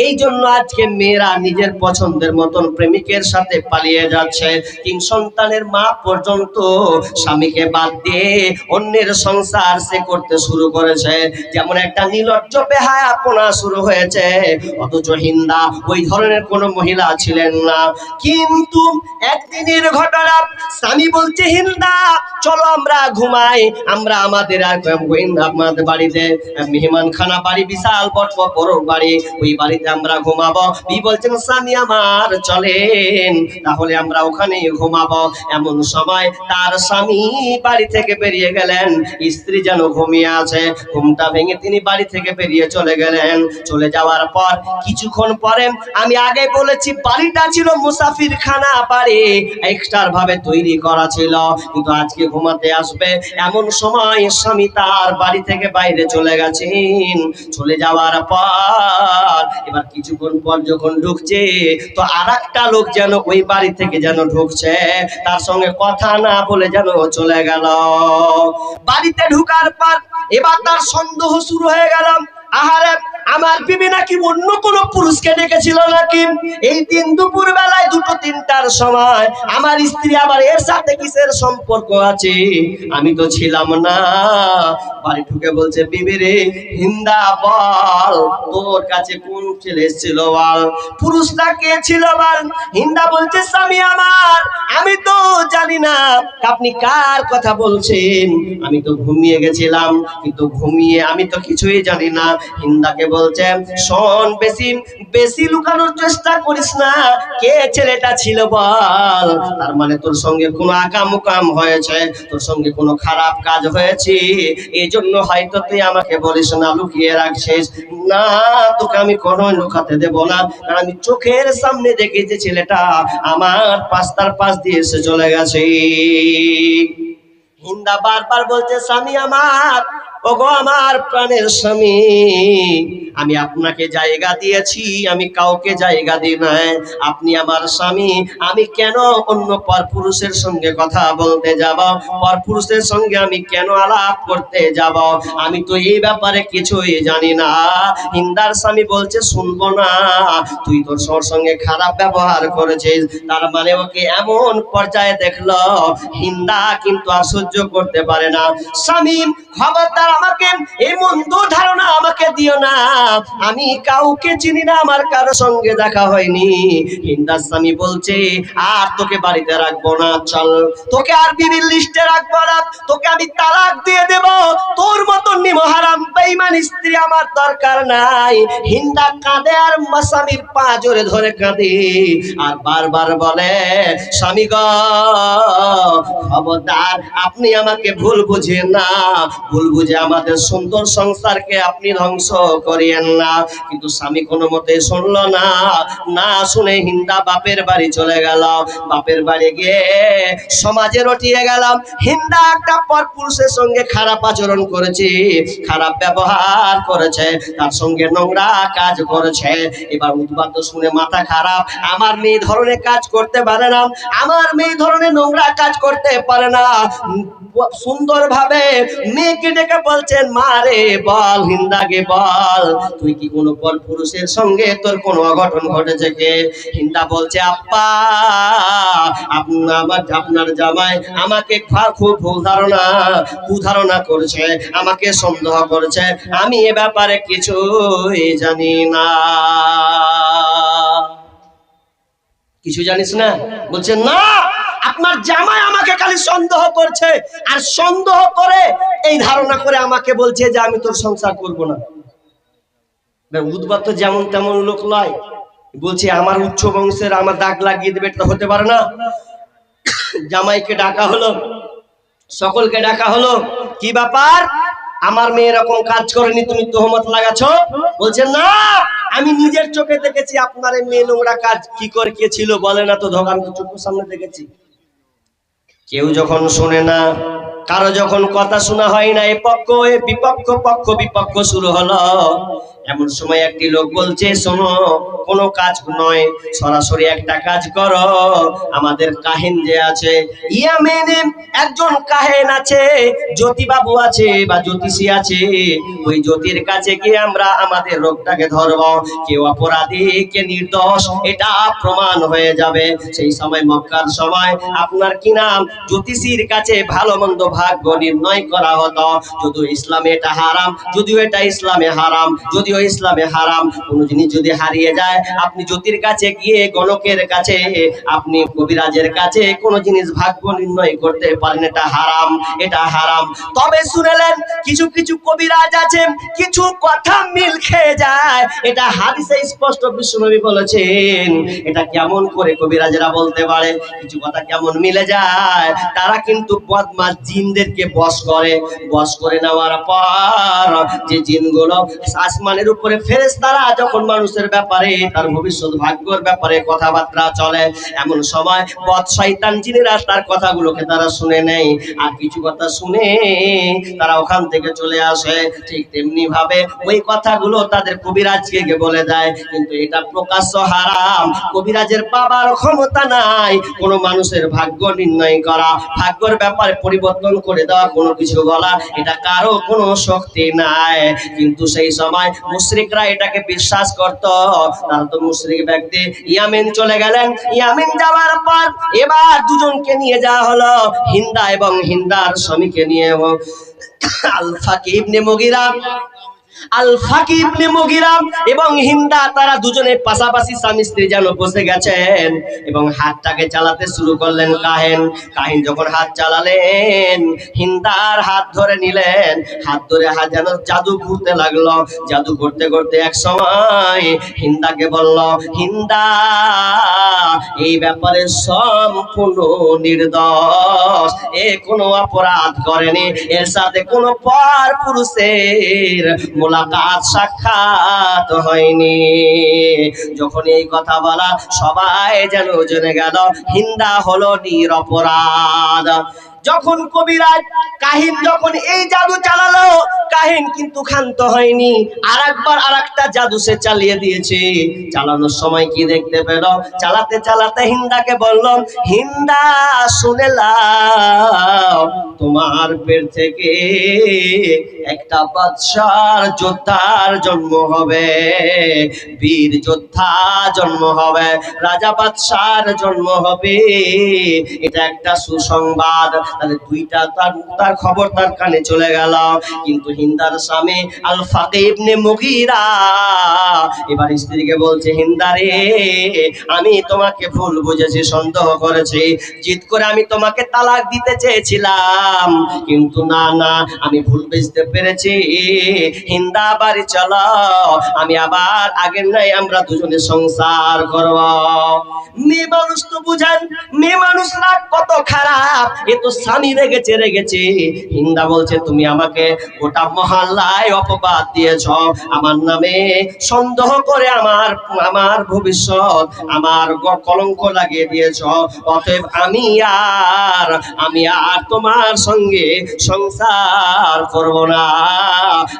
এই জন্য আজকে মেয়েরা নিজের পছন্দের মতন প্রেমিকের সাথে পালিয়ে যাচ্ছে। 3 সন্তানের মা পর্যন্ত স্বামীকে বাদ দিয়ে অন্যের সংসার সে করতে শুরু করেছে। যেমন একটা নির্লজ্জ বেহায়াপনা শুরু হয়েছে, অথচ হিন্দা ওই ধরনের কোন মহিলা ছিলেন না। কিন্তু একদিনের ঘটনা, স্বামী বলছে হিন্দা চলো আমরা ঘুমাই, আমরা আমাদের আমাদের বাড়িতে মেহমান খানা বাড়ি, বিশাল বড় বাড়ি, ওই বাড়িতে আমরা ঘুমাবো। বলছেন স্বামী আমার চলেন, তাহলে আমরা ওখানে ঘুমাবো। এমন সময় তার স্বামী বাড়ি থেকে বেরিয়ে গেলেন, স্ত্রী যেন ঘুম ঘুমিয়ে আছে। ঘুমটা ভেঙে তিনি বাড়ি থেকে বেরিয়ে চলে গেলেন। চলে যাওয়ার পর কিছুক্ষণ পরে, আমি আগে বলেছি বাড়িটা ছিল মুসাফির খানা বাড়ি, এক্সট্রা ভাবে তৈরি করা ছিল, কিন্তু আজকে ঘুমাতে আসবে এমন সময় স্বামী তার বাড়ি থেকে বাইরে চলে গেছেন। চলে যাওয়ার পর এবার কিছুক্ষণ পর যখন ঢুকছে, তো আরেকটা লোক যেন ওই বাড়ি থেকে যেন ঢুকছে, তার সঙ্গে কথা না বলে যেন চলে গেল। বাড়িতে ঢুকার পর এবার তার সন্দেহ শুরু হয়ে গেল, আহারে আমার বিবি নাকি অন্য কোনো পুরুষকে ডেকেছিল নাকি, এই দিন দুপুর বেলায় 2-3টার সময় আমার স্ত্রী আবার এর সাথে কিসের সম্পর্ক আছে, আমি তো ছিলাম না। বাড়ি ঢুকে বলছে, বিবি রে হিন্দা বল তোর কাছে কোন ছেলে এসেছিল বল, পুরুষটা কে ছিল বল। হিন্দা বলছে, স্বামী আমার আমি তো জানি না আপনি কার কথা বলছেন, আমি তো ঘুমিয়ে গেছিলাম, কিন্তু ঘুমিয়ে আমি তো কিছুই জানি না। হিন্দাকে বলছে, শোন বেশি বেশি লুকানোর চেষ্টা করিস না, কে ছেলেটা ছিল বল। তার মানে তোর সঙ্গে কোনো আকাম হয়েছে, তোর সঙ্গে কোনো খারাপ কাজ হয়েছে, এই জন্য হয়তো তুই আমাকে বলিস না, লুকিয়ে রাখছিস। না, তোকে আমি কোনো লুকাতে দেব না, কারণ আমি চোখের সামনে দেখি যে ছেলেটা আমার তার পাশ দিয়ে এসে চলে গেছে। হিন্দা বারবার বলছে, স্বামী আমার, ওগো আমার প্রাণের স্বামী, আমি আপনাকে জায়গা দিয়েছি, আমি কাউকে জায়গা দিই নাই, আপনি আমার স্বামী, আমি কেন অন্য পরপুরুষের সঙ্গে কথা বলতে যাব, পরপুরুষের সঙ্গে আমি কেন আলাপ করতে যাব, আমি তো এই ব্যাপারে কিছুই জানি না। হিন্দার স্বামী বলছে, শুনবো না, তুই তোর সঙ্গে খারাপ ব্যবহার করেছিস, তার মানে ওকে এমন পর্যায়ে দেখলো হিন্দা কিন্তু আর সহ্য করতে পারে না। স্বামী খবরদার আমাকে এই মন্দ ধারণা আমাকে দিও না, আমি কাউকে চিনি না, আমার কারো সঙ্গে দেখা হয়নি। হিন্দার স্বামী বলছে, আর তোকে বাড়িতে রাখবো না, চল, তোকে আর বিবির লিস্টে রাখবো না, তোকে আমি তালাক দিয়ে দেব, তোর মতো নিমহারাম বেঈমান স্ত্রী আমার দরকার নাই। হিন্দা কাঁদে আর স্বামীর পা জোরে ধরে কাঁদে আর বারবার বলে, স্বামী গো খবরদার আপনি আমাকে ভুল বুঝেন না, ভুল বুঝে আমাদের সুন্দর সংসারকে আপনি ধ্বংস করিয়েন না। কিন্তু স্বামী কোনো মতে শুনলো না, না শুনে হিন্দা বাপের বাড়ি চলে গেল। বাপের বাড়ি গিয়ে সমাজে রটিয়ে গেলাম, হিন্দা একটা পরপুরুষের সঙ্গে খারাপ আচরণ করেছে, খারাপ ব্যবহার করেছে, তার সঙ্গে নোংরা কাজ করেছে। এবার উদ্বাদ্য শুনে মাথা খারাপ, আমার মেয়ে ধরনের কাজ করতে পারে না, আমার মেয়ে ধরনের নোংরা কাজ করতে পারে না। সুন্দর ভাবে মেয়েকে ডেকে বলছেন, মা রে বল, হিন্দাকে বল, তুই কি কোনো পরপুরুষের সঙ্গে তোর কোনো অঘটন ঘটেছে কে? হিন্দা বলছে, আব্বা আপনার জামাই আমাকে খুব কুধারণা করেছে, আমাকে সন্দেহ করেছে, আমি এ ব্যাপারে কিছুই জানি না। কিছু জানিস না? বলছে, না, আপনার জামাই আমাকে খালি সন্দেহ করছে, আর সন্দেহ করে এই ধারণা করে আমাকে বলছে যে আমি তোর সংসার করব না। উদ্বাদ যেমন তেমন লোক নয়, বলছে আমার উচ্চ বংশের, আমার দাগ লাগিয়ে দেবে, এটা হতে পারে না। জামাইকে ডাকা হলো, সকলকে ডাকা হলো, কি ব্যাপার, আমার মেয়ে এরকম কাজ করেনি, তুমি তোহমত লাগাচ্ছ? বলছে, না, আমি নিজের চোখে দেখেছি আপনার মেয়ে নোংরা কাজ কি করে কে ছিল বলে না তো, ধোকান তো চোখের সামনে দেখেছি। কেউ যখন শোনে না, কারো যখন কথা শোনা হয় না, এ পক্ষ এ বিপক্ষ শুরু হলো। এমন সময় একটি লোক বলছে, শোনো, কোনো কাজ নয়, সরাসরি একটা কাজ করো, আমাদের কাহিন যে আছে ইয়ামেনে একজন কাহিন আছে, জ্যোতিবাবু আছে বা জ্যোতিষী আছে, ওই জ্যোতির কাছে গিয়ে আমরা আমাদের রোগটাকে ধরব, কেউ অপরাধী কে নির্দোষ এটা প্রমাণ হয়ে যাবে। সেই সময় মক্কার সময় আপনার কি নাম, জ্যোতিষীর কাছে ভালো মন্দ ভাগ্য নির্ণয় করা হতো। যদিও ইসলামে এটা হারাম, যদিও এটা ইসলামে হারাম, যদিও যদিও ইসলামে হারাম। কোনো জিনিস যদি হারিয়ে যায়, আপনি জ্যোতির কাছে গিয়ে, গণকের কাছে, আপনি কবিরাজের কাছে কোনো জিনিস ভাগ্য নির্ণয় করতে পারেন, এটা হারাম, এটা হারাম। তবে শুনেলেন, কিছু কিছু কবিরাজ আছে, কিছু কথা মিল খেয়ে যায়, এটা হাদিসে স্পষ্ট বিশ্বনবী বলেছেন। এটা কেমন করে কবিরাজরা বলতে পারে কিছু কথা কেমন মিলে যায়? তারা কিন্তু বদমাশ জিনদেরকে বশ করে, বশ করে নেওয়ার পর যে জিনগুলো আসমানের উপরে ফেরেশতারা যখন মানুষের ব্যাপারে, তার ভবিষ্যৎ ভাগ্যের ব্যাপারে কথাবার্তা চলে, এমন সময় বদ শয়তান জিনেরা তার কথাগুলোকে তারা শুনে নেয়, আর কিছু কথা শুনে তারা ওখান থেকে চলে আসে। ঠিক তেমনি ভাবে ওই কথাগুলো তাদের কবিরাজকে গিয়ে বলে দেয়, কিন্তু এটা প্রকাশ্য হারাম। কবিরাজের পাবার ক্ষমতা নাই কোনো মানুষের ভাগ্য নির্ণয় করা, ভাগ্যের ব্যাপারে পরিবর্তন করে দেওয়া, কোনো কিছু বলা, এটা কারো কোনো শক্তি নাই। কিন্তু সেই সময় মুশরিকরা এটাকে বিশ্বাস করত। তারা তো মুশরিক ব্যক্তি। ইয়ামিন চলে গেলেন, ইয়ামিন যাওয়ার পর এবার দুজনকে নিয়ে যাওয়া হলো, হিন্দা এবং হিন্দার স্বামীকে নিয়ে, আল ফাকি ইবনে মুগিরা, আল ফাকি ইবনে মুগিরা এবং হিন্দা, তারা দুজনে পাশাপাশি স্বামী স্ত্রী যেন বসে গেছেন এবং হাতটাকে চালাতে শুরু করলেন। কাহিন কাহিন যখন হাত চালালেন, হিন্দার হাত ধরে নিলেন, হাত ধরে হাত যেন জাদু ঘুরতে লাগলো। জাদু করতে করতে এক সময় হিন্দাকে বলল, হিন্দা এই ব্যাপারে সম্পূর্ণ নির্দোষ, এ কোনো অপরাধ করেনি, এর সাথে কোনো পর পুরুষের মোলাকাত সাক্ষাৎ হয়নি। যখন এই কথা বলা, সবাই যেন জেনে গেল হিন্দা হলো নিরপরাধ। যখন কবিরাজ কাহিন যখন এই জাদু চালালো, কাহিন কিন্তু ক্ষান্ত হয়নি, আরেকবার আরেকটা জাদু সে চালিয়ে দিয়েছে। চালানোর সময় কি দেখতে পেল? চালাতে চালাতে হিন্দাকে বলল, হিন্দা শুনে লাও, তোমার পেট থেকে একটা বাদশার যোদ্ধার জন্ম হবে, বীর যোদ্ধা জন্ম হবে, রাজা বাদশার জন্ম হবে। এটা একটা সুসংবাদ। তাহলে দুইটা তার খবর তার কানে চলে গেল। কিন্তু হিন্দার স্বামী আল ফাকি ইবনে মুগিরা এবার স্ত্রীকে বলছে, হিন্দা রে, আমি তোমাকে ভুল বুঝেছি, সন্দেহ করেছি, জিদ করে আমি তোমাকে তালাক দিতে চেয়েছিলাম, কিন্তু না না, আমি ভুল বুঝতে পেরেছি। হিন্দা বাড়ি চলো, আমি আবার আগের নাই আমরা দুজনে সংসার করব। মেয়ে মানুষ তো বুঝেন, মেয়ে মানুষ রাগ কত খারাপ, এ তো স্বামী রেগেছে রেগেছে। হিন্দা বলছে, তুমি আমাকে গোটা মহল্লায় অপবাদ দিয়েছ, আমার নামে সন্দেহ করে আমার ভবিষ্যৎ, আমার কলঙ্ক লাগিয়ে দিয়েছ, অতএব আমি আর তোমার সঙ্গে সংসার করব না,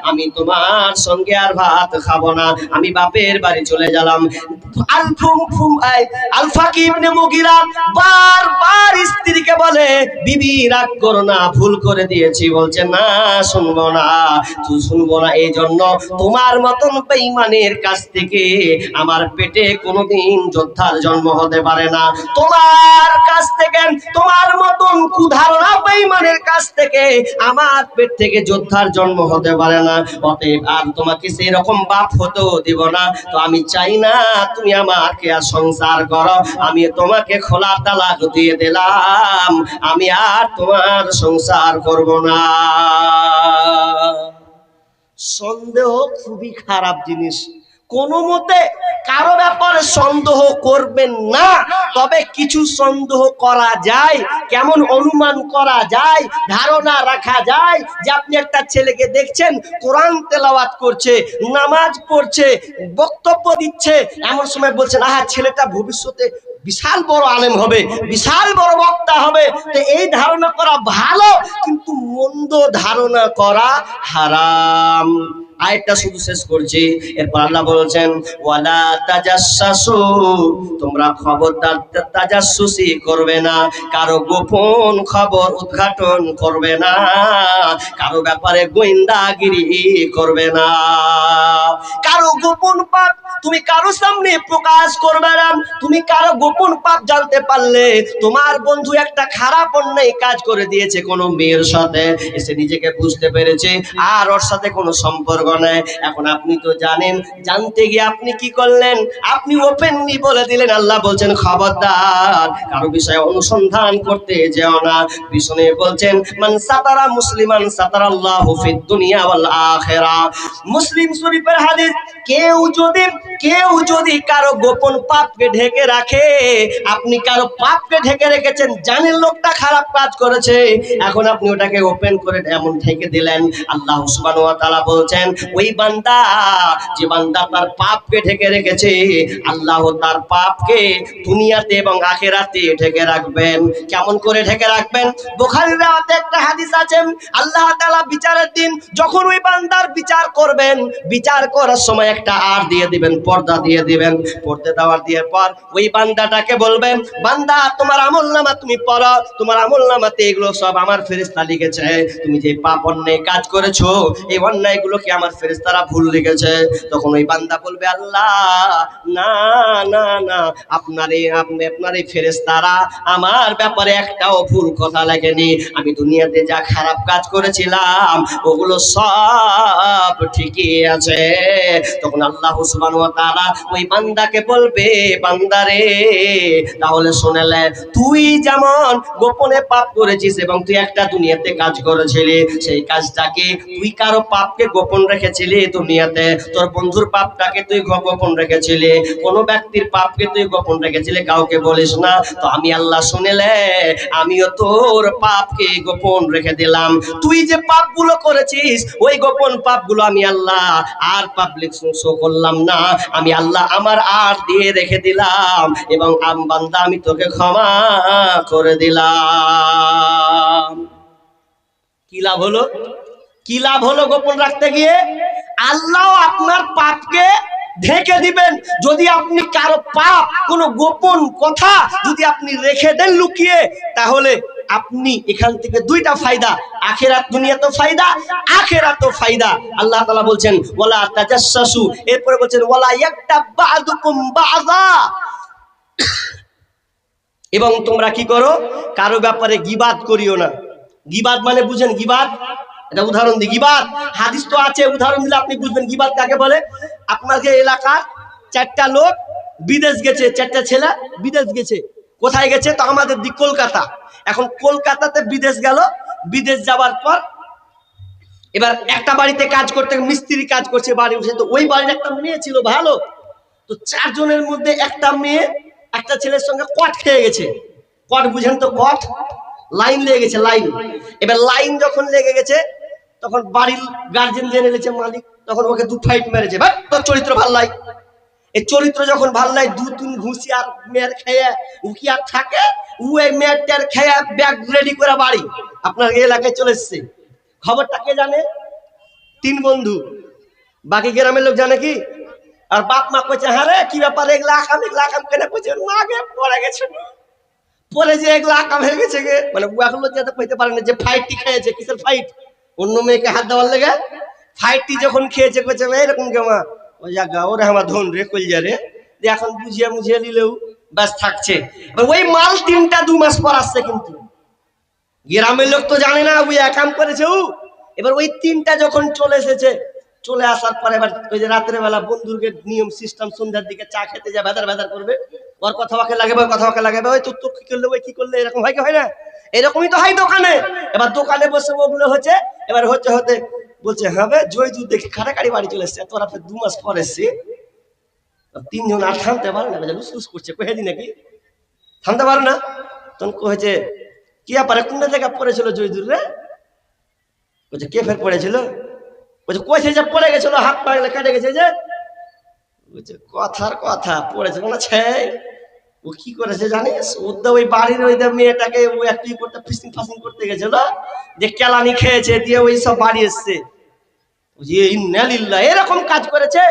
আমি তোমার সঙ্গে আর ভাত খাবো না, আমি বাপের বাড়ি চলে গেলাম। আল ফাকি ইবনে মুগিরা বারবার স্ত্রীকে বলে, বিবি রাগ করো না, ভুল করে দিয়েছি। বলছে, না শুনবো না, তুই শুনবো না, এই জন্য তোমার মতন বেঈমানের কাছ থেকে আমার পেটে কোনোদিন যোদ্ধার জন্ম হতে পারে না, তোমার কাছ থেকে, তোমার মতন কুধারণা বেঈমানের কাছ থেকে আমার পেট থেকে যোদ্ধার জন্ম হতে পারে না, অতএব আর তোমাকে সেই রকম বাপ হতেও দিব না। তো আমি চাই না তুমি আমাকে আর সংসার করো, আমি তোমাকে খোলা তালাক দিয়ে দিলাম, আমি আর তোমার সংসার করব না। সন্দেহ খুবই খারাপ জিনিস, কোন মতে কারো ব্যাপারে সন্দেহ করবেন না। তবে কিছু সন্দেহ করা যায়, কেমন অনুমান করা যায়, ধারণা রাখা যায় যে আপনি একটা ছেলেকে দেখছেন কোরআন তেলাওয়াত করছে, নামাজ পড়ছে, বক্তব্য দিচ্ছে, এমন সময় বলছেন, আহা ছেলেটা ভবিষ্যতে বিশাল বড় আলেম হবে, বিশাল বড় বক্তা হবে। তো এই ধারণা করা ভালো, কিন্তু মন্দ ধারণা করা হারাম। আয়াতটা শুধু শেষ করছি, এরপর আল্লাহ বলেছেন, ওয়ালা তাজাসসু, তোমরা খবরদার তাজাসসুসি করবে না, কারো গোপন খবর উদ্ঘাটন করবে না, কারো ব্যাপারে গোয়েন্দাগিরি করবে না, কারো গোপন পাপ তুমি কারো সামনে প্রকাশ করবে না। তুমি কারো গোপন পাপ জানতে পারলে, তোমার বন্ধু একটা খারাপ অন্যায় কাজ করে দিয়েছে কোনো মেয়ের সাথে, এসে নিজেকে বুঝতে পেরেছে আর ওর সাথে কোনো সম্পর্ক বন্ধুগণ, এখন আপনি তো জানেন, জানতে গিয়ে আপনি কি করলেন? আপনি ওপেনলি বলে দিলেন। আল্লাহ বলছেন খবরদার কারো বিষয়ে অনুসন্ধান করতে যেও না। বিষ্ণু বলছেন মান সাতারা মুসলিমান সাতারাল্লাহু ফিদ দুনিয়া ওয়াল আখিরা। মুসলিম শরীফের হাদিস, কেউ যদি কারো গোপন পাপকে ঢেকে রাখে, আপনি কারো পাপকে ঢেকে রেখেছেন, জানেন লোকটা খারাপ কাজ করেছে, এখন আপনি ওটাকে ওপেন করে এমন ঢেকে দিলেন। আল্লাহ সুবহানাহু ওয়া তাআলা বলছেন ওই বান্দা, যে বান্দা তার পাপকে ঢেকে রেখেছে, আল্লাহ তার পাপকে দুনিয়াতে এবং আখিরাতে ঢেকে রাখবেন। কেমন করে ঢেকে রাখবেন? বুখারীর রাতে একটা হাদিস আছে, আল্লাহ তাআলা বিচারের দিন যখন ওই বান্দার বিচার করবেন, বিচার করার সময় একটা আর দিয়ে দিবেন, পর্দা দিয়ে দিবেন। পর্দা দেওয়ার দিয়ে পর ওই বান্দাটাকে বলবেন, বান্দা তোমার আমলনামা তুমি পড়ো, তোমার আমলনামাতে এগুলো সব আমার ফেরেশতা লিখেছে। তুমি যে পাপ অন্যায় কাজ করেছো, এই অন্যায়গুলোকে আমার ফেরেশতারা ভুল লিখেছে। তখন ওই বান্দা বলবে, আল্লাহ না না না, আপনার এই ফেরেশতারা আমার ব্যাপারে একটাও ভুল কথা লেখেনি। আমি দুনিয়াতে যা খারাপ কাজ করেছিলাম ওগুলো সব ঠিকই আছে। তখন আল্লাহ সুবহানাহু ওয়া তাআলা ওই বান্দাকে বলবে, বান্দারে তাহলে শুনেলে, তুই যেমন গোপনে পাপ করেছিস এবং তুই একটা দুনিয়াতে কাজ করেছিলি, সেই কাজটাকে তুই কারো পাপকে গোপন রেখেছিলি দুনিয়াতে, তোর বন্ধুর পাপটাকে তুই গোপন রেখেছিলি, কোনো ব্যক্তির পাপকে তুই গোপন রেখেছিলি, কাউকে বলিস না। তো আমি আল্লাহ শুনেলে, আমিও তোর পাপকে গোপন রেখে দিলাম। তুই যে পাপগুলো করেছিস ওই গোপন পাপগুলো আমি আল্লাহ আর পাবলিক শো করলাম না, আমি আল্লাহ আমার আর দিয়ে রেখে দিলাম, এবং বান্দা আমি তোকে ক্ষমা করে দিলাম। কি লাভ হলো? কি লাভ হলো গোপন রাখতে গিয়ে? আল্লাহ আপনার পাপকে ঢেকে দিবেন। যদি আপনি কারো পাপ, কোনো গোপন কথা যদি আপনি রেখে দেন লুকিয়ে, তাহলে আপনি এখান থেকে দুইটা ফায়দা, আখিরাত দুনিয়াতেও ফায়দা, আখিরাতেও ফায়দা। আল্লাহ তাআলা বলছেন ওয়ালা তাজাসসু, এরপরে বলছেন ওয়ালা ইয়াকতাব বা'দুকুম বা'যা, এবং তোমরা কি করো? কারো ব্যাপারে গীবাত করিও না। গীবাত মানে বুঝেন? গীবাত, এটা উদাহরণ দিই। গীবাত হাদিস তো আছে, উদাহরণ দিলে আপনি বুঝবেন গীবাত কাকে বলে। আপনার যে এলাকার চারটা লোক বিদেশ গেছে, চারটা ছেলে বিদেশ গেছে। কোথায় গেছে? তো আমাদের দিক কলকাতা। এখন কলকাতাতে বিদেশ গেল, বিদেশ যাওয়ার পর এবার একটা বাড়িতে কাজ করতে, মিস্ত্রি কাজ করছে বাড়ি বসে। তো ওই বাড়ির একটা মেয়ে ছিল ভালো, তো চারজনের মধ্যে একটা মেয়ে একটা ছেলের সঙ্গে কট খেয়ে গেছে। কট বুঝেন তো? কট, লাইন লেগে গেছে, লাইন। এবার লাইন যখন লেগে গেছে, তখন বাড়ির গার্জেন জেনে গেছে, মালিক, তখন ওকে দু ফাইট মেরেছে। ভাই তোর চরিত্র ভাল লাই। এই চরিত্র যখন ভাল লাই, দু তিন ঘুষি আর মেয়ের খেয়ে ও কি আর থাকে? ও এই মেয়েটার খেয়ে ব্যাগ রেডি করে বাড়ি আপনার এলাকায় চলে এসছে। খবরটা কে জানে? তিন বন্ধু। বাকি গ্রামের লোক জানে কি? আর বাপ মা কইছে, হ্যাঁ রে কি ব্যাপার, এগুলা আকাম কেন কইছে? মাগে পড়ে গেছে, পরে যে এগুলা আকাম হয়ে গেছে গে, মানে ওগুলো যেতে কইতে পারে না যে ফাইটটি খেয়েছে। কিসের ফাইট? অন্য মেয়েকে হাত দেওয়ার লেগে ফাইটটি যখন খেয়েছে, কইছে এরকম কেমা ওই জায়গা ওরে আমার ধন রে কইয়া রে, এখন বুঝিয়ে মুঝিয়ে নিলেও ব্যাস থাকছে। ওই মাল তিনটা 2 মাস পর আসছে, কিন্তু গ্রামের লোক তো জানে না ওই একাম করেছে ও। এবার ওই তিনটা যখন চলে এসেছে, চলে আসার পরে এবার ওই যে রাতের বেলা বন্ধুকে নিয়ম সিস্টেম, সন্ধ্যার দিকে চা খেতে যা ভেদার ভেদার করবে, ওর কথা ওকে লাগাবে, কথা ওকে লাগাবে, ওই তো কি করলে, ওই কি করলে, এরকম হয় কি হয় না? এরকমই তো হয় দোকানে। এবার দোকানে বসে ওগুলো হচ্ছে, এবার হতে বলছে হবে জয় দুধ দেখে খাটাকারি বাড়ি চলে এসছে, তোরা 2 মাস পর এসছে। তিনজন আর থামতে পারে না, লুস করছে, কহে দি নাকি থামতে পারে না। তখন কহেছে কি ব্যাপারে, কোন জায়গা পড়েছিল জয়দুর রে? বলছে কে ফের পড়েছিল? বলছে কইছে যে পড়ে গেছিল, হাত পা কেটে গেছে। যে বলছে কথার কথা পড়েছে না ছে। ও কি করেছে জানিস? ওই বাড়ির ওই মেয়েটাকে ও একটু করতে ফিসিং ফাসিং করতে গেছিল, যে কেলানি খেয়েছে, দিয়ে ওই সব বাড়ি এসছে। এরকম কাজ করেছে।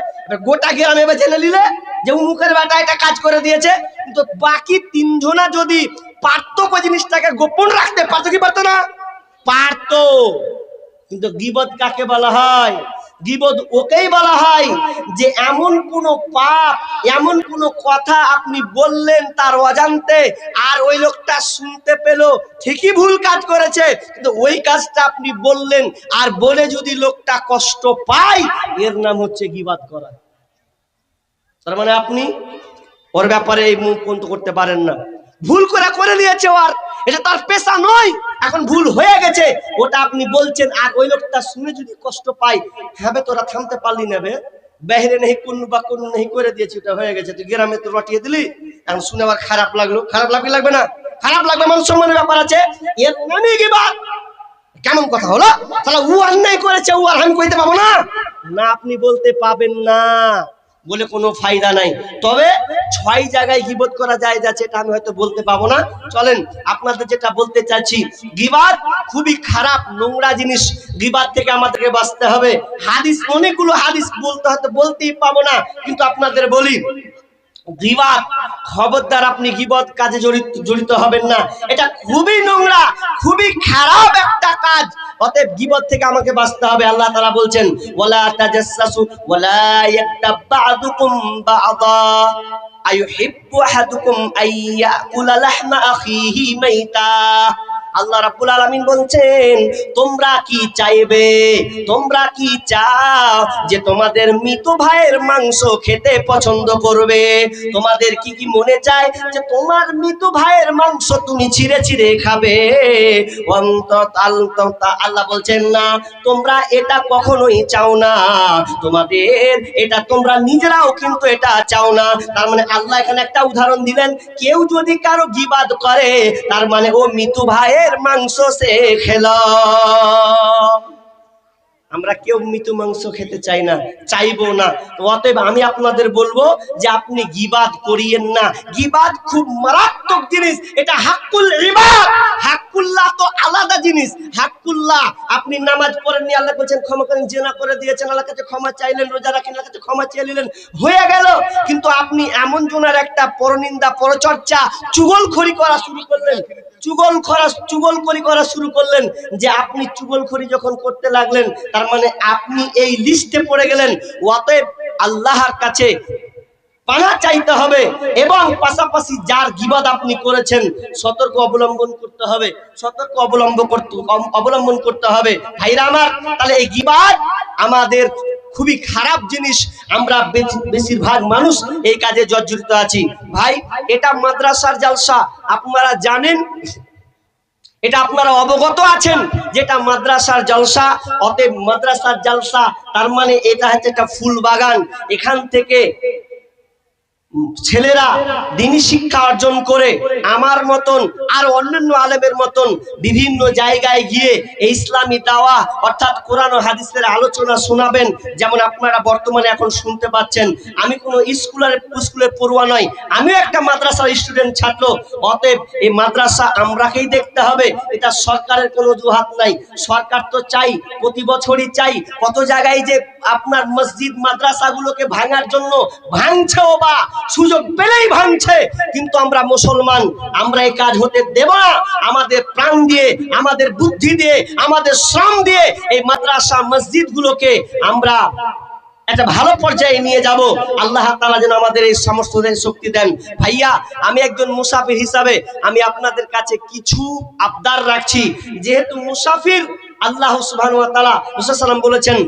গোটা গ্রামে জেনে নিলে যে মুখের বেটা এটা কাজ করে দিয়েছে। কিন্তু বাকি 3 জনা যদি পারতো ওই জিনিসটাকে গোপন রাখতে, পারতো কি পারতো না? পারতো। কিন্তু গীবত কাকে বলা হয়? গীবত ওকেই বলা হয় যে এমন কোনো পাপ, এমন কোনো কথা আপনি বললেন তার অজান্তে, আর ওই লোকটা শুনতে পেল, ঠিকই ভুল কাজ করেছে, কিন্তু ওই কাজটা আপনি বললেন, আর বলে যদি লোকটা কষ্ট পায়, এর নাম হচ্ছে গীবত করা। তার মানে আপনি ওর ব্যাপারে এই মুখ পর্যন্ত করতে পারেন না। ভুল করে নিয়েছে, আর এটা তার পেশা নয়, এখন ভুল হয়ে গেছে, ওটা আপনি বলছেন, আর ওই লোকটা শুনে যদি কষ্ট পায়, হ্যাঁ তোরা থামতে পারলি না বে, বাইরে নেই কোন বা কোন নেই করে দিয়েছি, ওটা হয়ে গেছে, তুই গ্রামে তো রটিয়ে দিলি, এখন শুনে আবার খারাপ লাগলো, খারাপ লাগবে না? খারাপ লাগবে, মান সম্মানের ব্যাপার আছে, এর নামই গীবত। কেমন কথা হলো? তাহলে ও অন্যায় করেছে, ও আর আমি কইতে পাবো না? না, আপনি বলতে পাবেন না, বলে কোনো ফায়দা নাই। তবে 6 জায়গায় গীবত করা যায় যাচ্ছে, এটা আমি হয়তো বলতে পাবো না। চলেন আপনাদের যেটা বলতে চাচ্ছি, গীবত খুবই খারাপ, নোংরা জিনিস, গীবত থেকে আমাদেরকে বাঁচতে হবে। হাদিস, অনেকগুলো হাদিস বলতে হয়তো বলতেই পাবো না, কিন্তু আপনাদের বলি, গীবত, খবরদার আপনি গীবত কাজে জড়িত হবেন না, এটা খুবই নোংরা, খুবই খারাপ একটা কাজ। অতএব গীবত থেকে আমাকে বাঁচতে হবে। আল্লাহ তাআলা বলছেন, ওয়ালা তাজাসসু ওয়ালা ইয়াকতাব বা'দুকুম বা'দা আইয়ুহিব্বু আহাদুকুম আইয়াকুলা লাহমা আখিহি মাইতা। আল্লাহ রাব্বুল আলামিন বলছেন, তোমরা কি চাইবে, তোমরা কি চাও যে তোমাদের মৃত ভাইয়ের মাংস খেতে পছন্দ করবে? তোমাদের কি মনে চায় যে তোমার মৃত ভাইয়ের মাংস তুমি ছিঁড়ে ছিঁড়ে খাবে? আল্লাহ বলছেন, না, তোমরা এটা কখনোই চাও না, তোমাদের এটা তোমরা নিজেরাও কিন্তু এটা চাও না। তার মানে আল্লাহ এখানে একটা উদাহরণ দিলেন, কেউ যদি কারো গীবত করে, তার মানে ও মৃত ভাইয়ের মাংস সে খেলো। আমরা কেউ মৃত মাংস খেতে চাই না, চাইবো না। তো অতএব আমি আপনাদের বলবো যে আপনি গীবত করিয়েন না। গীবত খুব মারাত্মক জিনিস, এটা হাক্কুল ইবাদ, হাক্কুল্লাহ তো আলাদা জিনিস। হাক্কুল্লাহ, আপনি নামাজ পড়েননি, আল্লাহ বলছেন ক্ষমা করেন, জিনা করে দিয়েছেন, আল্লাহর কাছে ক্ষমা চাইলেন, রোজা রাখেন, আল্লাহর কাছে ক্ষমা চেয়ে নিলেন, হয়ে গেল। কিন্তু আপনি এমন জনের একটা পরনিন্দা, পরচর্চা, চুগলখড়ি করা শুরু করলেন, চুগলখড়ি করা শুরু করলেন, যে আপনি চুগলখড়ি যখন করতে লাগলেন, তার মানে আপনি এই লিস্টে পড়ে গেলেন। অতএব আল্লাহর কাছে পানা চাইতে হবে, এবং পাশাপাশি যার গীবত আপনি করেছেন, সতর্ক অবলম্বন করতে হবে, সতর্ক অবলম্বন করতে হবে। ভাইরা আমার, তাহলে এই গীবত আমাদের খুবই খারাপ জিনিস, আমরা বেশিরভাগ মানুষ এই কাজে জর্জরিত আছি। ভাই, এটা মাদ্রাসার জালসা, আপনারা জানেন, এটা আপনারা অবগত আছেন, যেটা মাদ্রাসার জলসা। অতএব মাদ্রাসার জলসা তার মানে এটা হচ্ছে একটা ফুল বাগান, এখান থেকে ছেলেরা দ্বীনি শিক্ষা অর্জন করে আমার মতন আর অন্যান্য আলেমের মতন বিভিন্ন জায়গায় গিয়ে এই ইসলামী দাওয়া অর্থাৎ কোরআন ও হাদিসের আলোচনা শোনাবেন। যেমন আপনারা বর্তমানে এখন শুনতে পাচ্ছেন, আমি কোনো স্কুলের পড়ুয়া নই, আমিও একটা মাদ্রাসার স্টুডেন্ট, ছাত্র। অতএব এই মাদ্রাসা আমরাকেই দেখতে হবে, এটা সরকারের কোনো অজুহাত নাই। সরকার তো চাই, প্রতি বছরই চাই, কত জায়গায় যে আপনার মসজিদ মাদ্রাসাগুলোকে ভাঙার জন্য ভাঙছেও, বা সুযোগ পেলেই ভাঙছে, কিন্তু আমরা মুসলমান, আমরা এই কাজ হতে দেব না। আমাদের প্রাণ দিয়ে, আমাদের বুদ্ধি দিয়ে, আমাদের শ্রম দিয়ে এই মাদ্রাসা মসজিদগুলোকে আমরা একটা ভালো পর্যায়ে নিয়ে যাব। আল্লাহ তাআলা যেন আমাদের এই সমস্ত শক্তি দেন। ভাইয়া, আমি একজন মুসাফির হিসাবে আমি আপনাদের কাছে কিছু আবদার রাখছি। যেহেতু মুসাফির, আল্লাহ সুবহানাহু ওয়া তাআলা রাসূল সাল্লাল্লাহু আলাইহি ওয়াসাল্লাম বলেছেন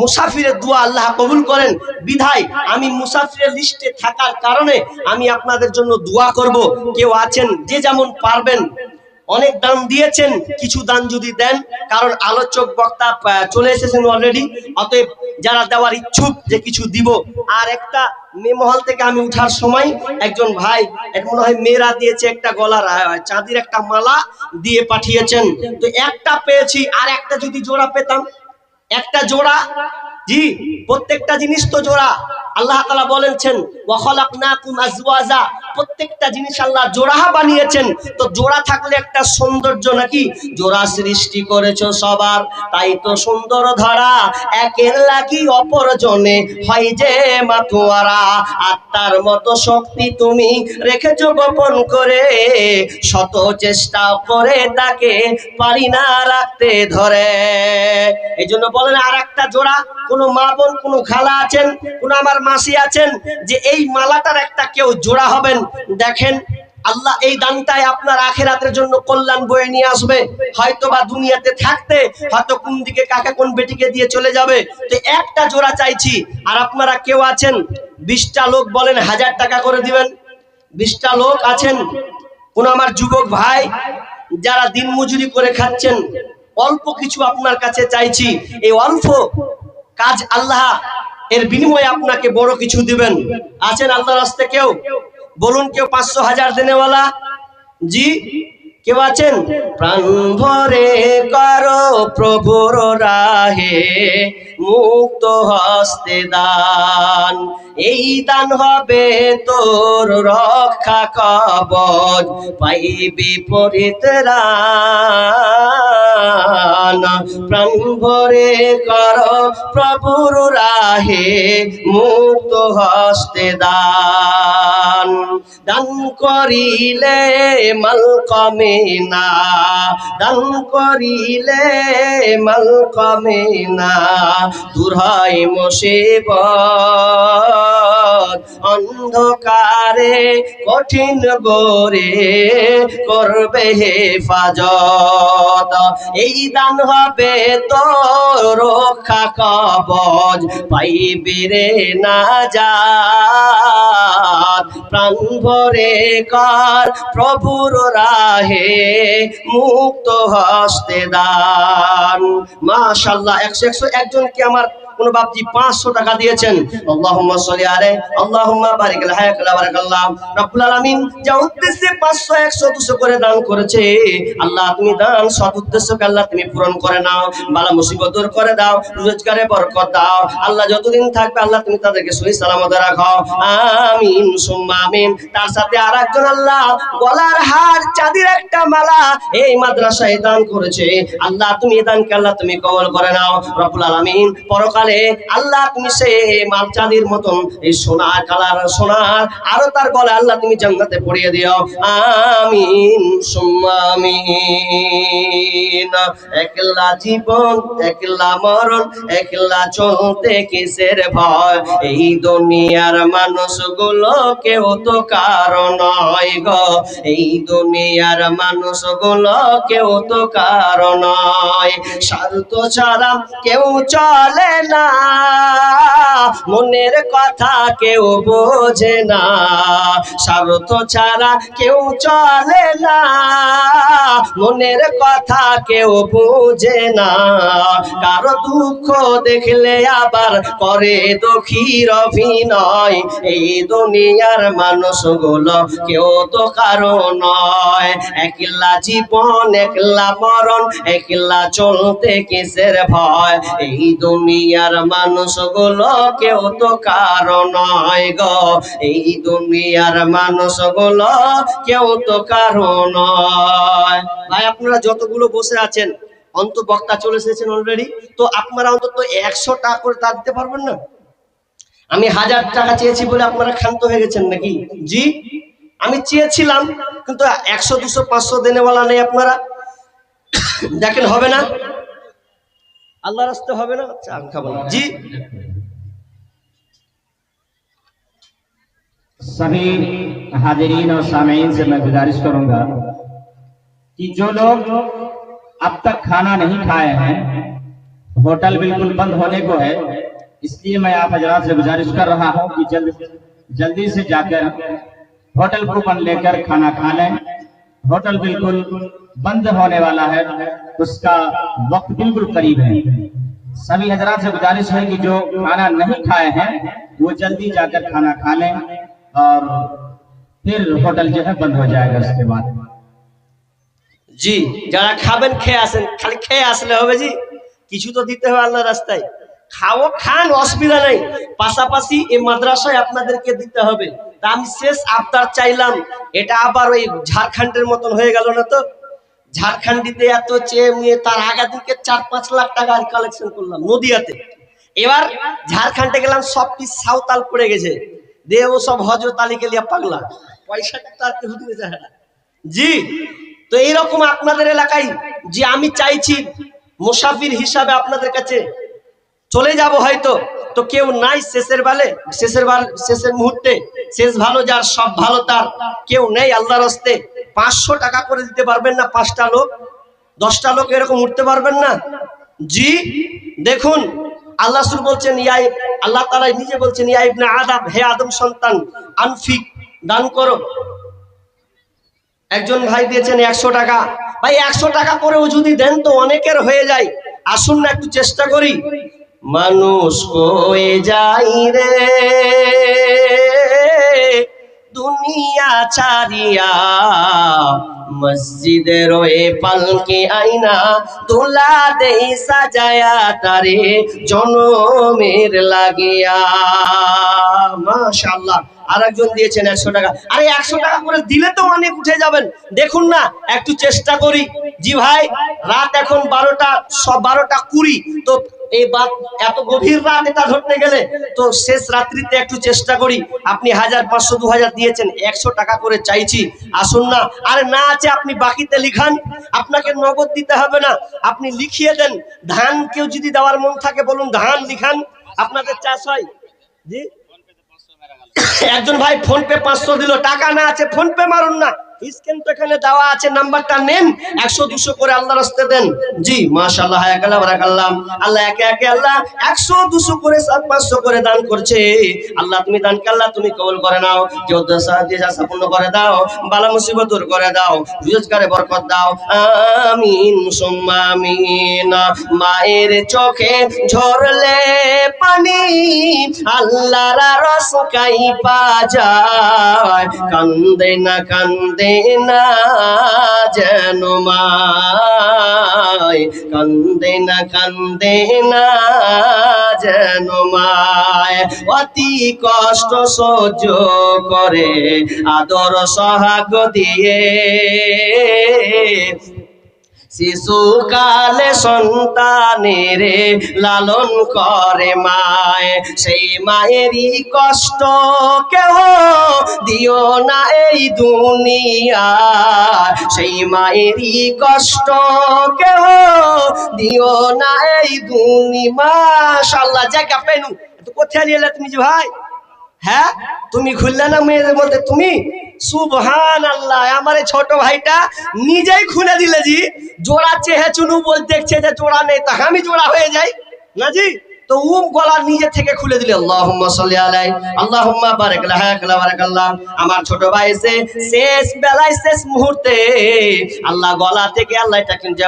মুসাফিরের দোয়া আল্লাহ কবুল করেন, বিধায় আমি মুসাফিরের লিস্টে থাকার কারণে আমি আপনাদের জন্য দোয়া করব। কেউ আছেন যে যেমন পারবেন, অনেক দান দিয়েছেন, কিছু দান যদি দেন, কারণ আলোচক বক্তা চলে এসেছেন অলরেডি। অতএব যারা দেওয়ার ইচ্ছুক যে কিছু দিব। আর একটা মেমহল থেকে আমি উঠার সময় একজন ভাই, এটা মনে হয় মেয়েরা দিয়েছে, একটা গলার চাঁদির একটা মালা দিয়ে পাঠিয়েছেন। তো একটা পেয়েছি, আর একটা যদি জোড়া পেতাম, একটা জোড়া, জি, প্রত্যেকটা জিনিস তো জোড়া। আল্লাহ তাআলা বলেছেন ওয়া খালাকনাকুম আজওয়াজা, প্রত্যেকটা জিনিস আল্লাহ জোড়া বানিয়েছেন। তো জোড়া থাকলে একটা সৌন্দর্য, নাকি? জোড়া সৃষ্টি করেছো সবার, তাই তো সুন্দর ধরা, একের লাগি অপর জনে হয় যে মাতোয়ারা। আত্মার মতো শক্তি তুমি রেখেছো গোপন করে, শত চেষ্টা করে তাকে পারি না রাখতে ধরে। এই জন্য বলেন আর একটা জোড়া কোনো মা বোন কোনো খালা আছেন কোনো আমার মাসি আছেন যে এই মালাটার একটা কেউ জোড়া হবেন, দেখেন আল্লাহ এই দানটাই আপনার আখিরাতের জন্য কল্যাণ বয়ে নিয়ে আসবে। হয়তো বা দুনিয়াতে থাকতে হয়তো কোন দিকে কাকে কোন বেটিকে দিয়ে চলে যাবে, তো একটা জোড়া চাইছি। আর আপনারা কেউ আছেন 20টা লোক বলেন 1000 টাকা করে দিবেন। 20টা লোক আছেন কোন আমার যুবক ভাই যারা দিন মজুরি করে খাচ্ছেন, অল্প কিছু আপনার কাছে চাইছি, এই অল্প কাজ আল্লাহ এর বিনিময়ে আপনাকে বড় কিছু দিবেন। আছেন আল্লাহর রাস্তে কেউ? বলুন কেউ 500 1000 দেনেওয়ালা? জি কেউ আছেন? প্রাণ ভরে করো প্রভুর রাহে মুক্ত হস্তে দান, এই দান হবে তোর রক্ষা কবচ, পাইবি পরিত্রাণ। প্রাণ ভরে করো প্রভুর রাহে মুক্ত হস্তে দান, দান করিলে মাল কমে না, দান করিলে মাল কমে না, দূর হয় মুসিবত অন্ধকারে কঠিন গোরে করবে হেফাজত, এই দান হবে তো রক্ষা কবচ, পাইবি রে নাজাত। প্রাণ ভরে কর প্রভুর রাহে মুক্ত হস্তে দান। মাশাআল্লাহ 100 একজনকে আমার কোন বাপজি 500 টাকা দিয়েছেন। আল্লাহুম্মা সাল্লি আলাইহি আল্লাহুম্মা বারিক লাহু ওয়া বারাকাল্লাহ। রব্বুল আলামিন যা উদ্দেশ্যে 500 100 200 করে দান করেছে, আল্লাহ তুমি দান সৎ উদ্দেশ্যকে আল্লাহ তুমি পূরণ করে নাও, বালা মুসিবত দূর করে দাও, রোজগারে বরকত দাও। আল্লাহ যতদিন থাকবে আল্লাহ তুমি তাদেরকে সহি সালামতে রাখো, আমিন সুম্মা আমিন। তার সাথে আরেকজন আল্লাহ গলার হার চাঁদির একটা মালা এই মাদ্রাসায় দান করেছে, আল্লাহ তুমি এই দানকে আল্লাহ তুমি কবুল করে নাও। রব্বুল আলামিন পরকালে আল্লাহ তুমি সে মাল চাঁদির মতন এই সোনার কালার সোনার আরো তার গলায় আল্লাহ তুমি জান্নাতে পরিয়ে দিও, আমিন সুম্মা আমিন। একলা জীবন একলা মরণ একলা চলতে কিসের ভয়, এই দুনিয়ার মানুষগুলো কেউ তো কারো নয় গো, এই দুনিয়ার মানুষগুলো কেউ তো কারো নয়, স্বার্থ ছাড়া কেউ চলে না, মনের কথা কেউ বোঝে না, স্বার্থ ছাড়া কেউ চলে না, মনের কথা কেউ বোঝে না, কারো দুঃখ দেখলে আবার করে দুঃখীর অভিনয়, এই দুনিয়ার মানুষগুলো কেউ তো কারো নয়, একলা জীবন একলা মরণ একলা চলতে কিসের ভয়, এই দুনিয়ার মানুষগুলো কেউ তো কারো নয় গো, এই দুনিয়ার মানুষগুলো কেউ তো কারো নয়। ভাই আপনারা যতগুলো বসে আছেন অন্ত বক্তা চলে এসেছেন অলরেডি, তো আপনারা অন্তত 100 টাকা করে তা দিতে পারবেন না? আমি 1000 টাকা চেয়েছি বলে আপনারা ক্ষান্ত হয়ে গেছেন নাকি? জি আমি চেয়েছিলাম, কিন্তু 100 200 500 দেনেওয়ালা নেই আপনারা। দেখেন হবে না, আল্লাহর রাস্তে হবে না, চান খাবো না। জি सभी हाजिरीन और सामीन से मैं गुजारिश करूंगा कि जो लोग अब तक खाना नहीं खाए हैं, होटल बिल्कुल बंद होने को है, इसलिए मैं आप हजरात से गुजारिश कर रहा हूं कि जल्दी से जाकर होटल कूपन लेकर खाना खा लें। होटल बिल्कुल बंद होने वाला है, उसका वक्त बिल्कुल करीब है। सभी हजरात से गुजारिश है कि जो खाना नहीं खाए हैं वो जल्दी जाकर खाना खा लें और फिर होटल जो है बंद हो जाएगा उसके बाद। জি যারা খাবেন খেয়ে আসেন, খালি খেয়ে আসলে হবে? জি কিছু তো দিতে হবে আল্লাহর রাস্তায়, খাও খান অসুবিধা নেই, পাশাপাশি এই মাদ্রাসায় আপনাদেরকে দিতে হবে। তা আমি শেষ আবদার চাইলাম, এটা আবার ওই ঝাড়খণ্ডের মতন হয়ে গেল না তো? ঝাড়খণ্ডিতে এত চেয়ে মুয়ে তার আগা দিকে 4-5 লাখ টাকা কালেকশন করলাম নদিয়াতে, এবার ঝাড়খণ্ডে গেলাম সব পিস সাঁওতাল পড়ে গেছে, দে ও সব হজরত আলীকে লিয়া পাগলা, পয়সাটা তার কেউ দিতে চায় না। জি তো এইরকম আপনাদের এলাকায় যে আমি চাইছি মুসাফির হিসাবে আপনাদের কাছে চলে যাব হয়তো, তো কেউ নাই শেষের মুহূর্তে, শেষ ভালো যার সব ভালো তার, কেউ নেই আল্লাহর হস্তে। 500 টাকা করে দিতে পারবেন না? 5টা লোক 10টা লোক এরকম উঠতে পারবেন না? জি দেখুন, আল্লাহ রাসূল বলছেন, আল্লাহ তাআলা নিজে বলছেন, ইয়া ইবনে আদম, হে আদম সন্তান, আনফিক, দান করো। একজন ভাই দিয়েছেন 100 টাকা। ভাই 100 টাকা করেও যদি দেন তো অনেকের হয়ে যায়। আসুন না একটু চেষ্টা করি। মানুষ কয়ে যাই রে দুনিয়া ছাড়িয়া, মসজিদের ওই পালকি আইনা তোলা দেই সাজায়া তারে জনমের লাগিয়া। মাশাআল্লাহ। আর একজন দিয়েছেন 100 টাকা। আরে 100 টাকা করে দিলে তো অনেক উঠে যাবেন। দেখুন না একটু চেষ্টা করি। জি ভাই, রাত এখন 12টা 20, তো এই এত গভীর রাত এটা ধরতে গেলে তো শেষ রাত্রিতে একটু চেষ্টা করি। আপনি 1000, 500, 2000 দিয়েছেন, 100 টাকা করে চাইছি, আসুন না। আরে না আছে আপনি বাকিতে লিখান, আপনাকে নগদ দিতে হবে না, আপনি লিখিয়ে দেন। ধান কেউ যদি দেওয়ার মন থাকে বলুন, ধান লিখান, আপনাদের চাষ হয়। জি একজন ভাই ফোন পে 500 দিল, টাকা না আছে ফোন পে মারুন না, স্ক্যান তো এখানে দেওয়া আছে, নাম্বারটা নেন, 100, 200 করে আল্লাহর রাস্তে দেন। জি মাশাআল্লাহ, হায়াকাল্লাহ, বারাকাল্লাহ। আল্লাহ একে একে আল্লাহ 100, 200 করে 500 করে দান করছে। আল্লাহ তুমি দানকে আল্লাহ তুমি কবুল করে নাও, যে উদ্দেশ্য দিয়ে যা সম্পূর্ণ করে দাও, বালা মুসিবত দূর করে দাও, রোজগারে বরকত দাও, আমিন সুম্মা আমিন। মায়ের চোখে ঝরলে পানি আল্লাহর রস কাইপা যায়, কান্দে না যেন মায়, কান্দে না যেন মায়, অতি কষ্ট সহ্য করে আদর সোহাগ দিয়ে শিশুকালে সন্তানের লালন করে মায়, সেই মায়েরই কষ্ট কেহ দিও না এই দুনিয়া, সেই মায়েরই কষ্ট কেহ দিও না এই দুনিয়া। মাশাআল্লাহ, জায়গা পেনু তো কোথায় নিয়ে তুমি যে ভাই, হ্যাঁ তুমি খুললে না মেয়েদের বলতে তুমি? সুবহানাল্লাহ, আমার এই ছোট ভাইটা নিজেই খুলে দিলে জি, জোড়া চেহে চুনু বল দেখছে যে জোড়া নেই, তা আমি জোড়া হয়ে যাই না জি, তো গলা নিজে থেকে খুলে দিলে। আল্লাহুম্মা সাল্লি আলাই, আল্লাহুম্মা বারিক লাহুম বারাকাল্লাহ। আমার ছোট ভাই শেষ বেলায় শেষ মুহূর্তে আল্লাহ গলা থেকে আল্লাহ এটা কিন্তু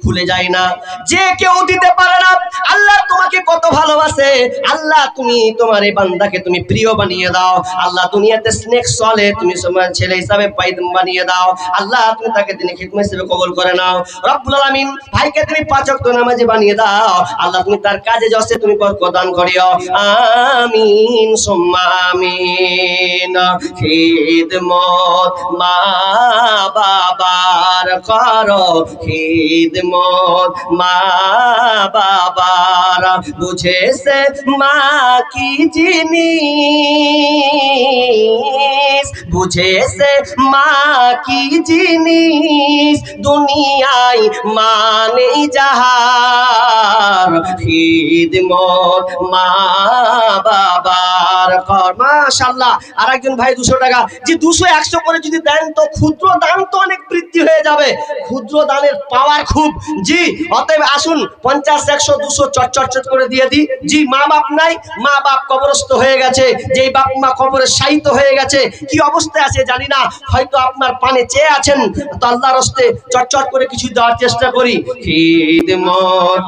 খুলে যায় না, যে কেউ দিতে পারে না। আল্লাহ তোমাকে কত ভালোবাসে, আল্লাহ তুমি তোমার এই বান্দাকে তুমি প্রিয় বানিয়ে দাও। আল্লাহ দুনিয়াতে স্নেক চলে, তুমি তোমার ছেলে হিসাবে বানিয়ে দাও। আল্লাহ তুমি তাকে তিনি খিদমত হিসেবে কবুল করে নাও। রব্বুল আলামিন ভাইকে তুমি 5 ওয়াক্ত নামাজি বানিয়ে দাও। আল্লাহ তুমি তার কাজে যশে তুমি বরকত দান করিও, আমিন সুম্মা আমিন। খিদমত মা বাবার করো, খিদমত মা বাবার, বুঝেছে মা কি জিনিস, বুঝেছে মা কি জিনিস, দুনিয়ায় মানে যাহার, খিদমত মা বাবার কর। মাশাআল্লাহ। আর একজন ভাই 200 টাকা, যে 200, 100 করে যদি দেন তো ক্ষুদ্র দান তো অনেক বৃদ্ধি হয়ে যাবে, ক্ষুদ্র দানের পাওয়ার খুব। জি অতএব আসুন 50, 100, 200 চট করে দিয়ে দিই। জি মা বাপ নাই, মা বাপ কবরস্থ হয়ে গেছে, যেই বাপ মা কবরে শায়িত হয়ে গেছে, কি অবস্থায় আছে জানি না, হয়তো আপনার পানে চেয়ে আছেন, তো আল্লাহর রাস্তে চট করে কিছু দেওয়ার চেষ্টা করি। খিদমত।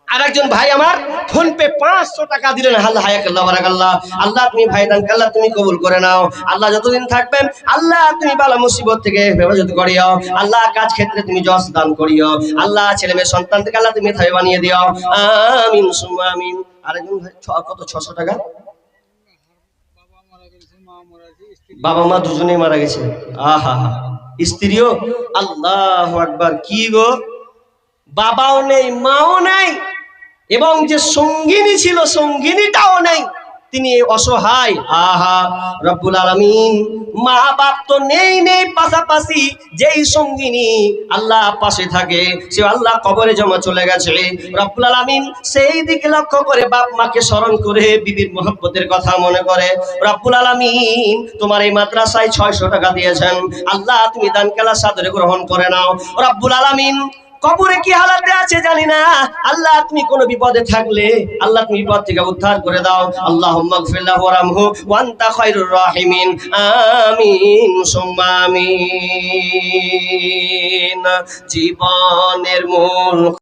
আর একজন ভাই আমার ফোন পে 500 টাকা দিলেন, আল্লাহ হায়াকাল্লাহ বারাকাল্লাহ। আল্লাহ তুমি ভাই দানকে আল্লাহ তুমি কবুল করে নাও। আল্লাহ যতদিন থাকবেন আল্লাহ তুমি বালা মুসিবত থেকে হেফাজত করিও। আল্লাহ কাজ ক্ষেত্রে তুমি যশ দান করিও। আল্লাহ ছেলে মেয়ে সন্তান থেকে আল্লাহ তুমি মেধাবী বানিয়ে দিও, আমিন সুম্মা আমিন। আর একজন ভাই কত 600 টাকা, বাবা মা দুজনেই মারা গেছে, আহা স্ত্রীও, আল্লাহু আকবার। কি গো, বাবাও নেই মাও নেই, এবং যে সঙ্গিনী ছিল সঙ্গিনীটাও নেই, তিনি অসহায়। আহা, রব্বুল আলামিন মা বাপ তো নেই পাশাপাশি, যেই সঙ্গিনী আল্লাহ পাশে থাকে সে আল্লাহ কবরে জমা চলে গেছে। রব্বুল আলামিন সেই দিকে লক্ষ্য করে বাপ মাকে স্মরণ করে বিবির মহব্বতের কথা মনে করে। রব্বুল আলামিন তোমার এই মাদ্রাসায় 600 টাকা দিয়েছেন, আল্লাহ তুমি দান কেলা সাদরে গ্রহণ করে নাও। রব্বুল আলামিন কবরে কি হালাতে আছে জানি না, আল্লাহ তুমি কোন বিপদে থাকলে আল্লাহ তুমি বিপদ থেকে উদ্ধার করে দাও। আল্লাহুম্মা গফির লাহু ওয়ারহামহু ওয়া আনতা খায়রুর রাহিমিন। আমিন সুম্মা আমিন। জীবনের মূল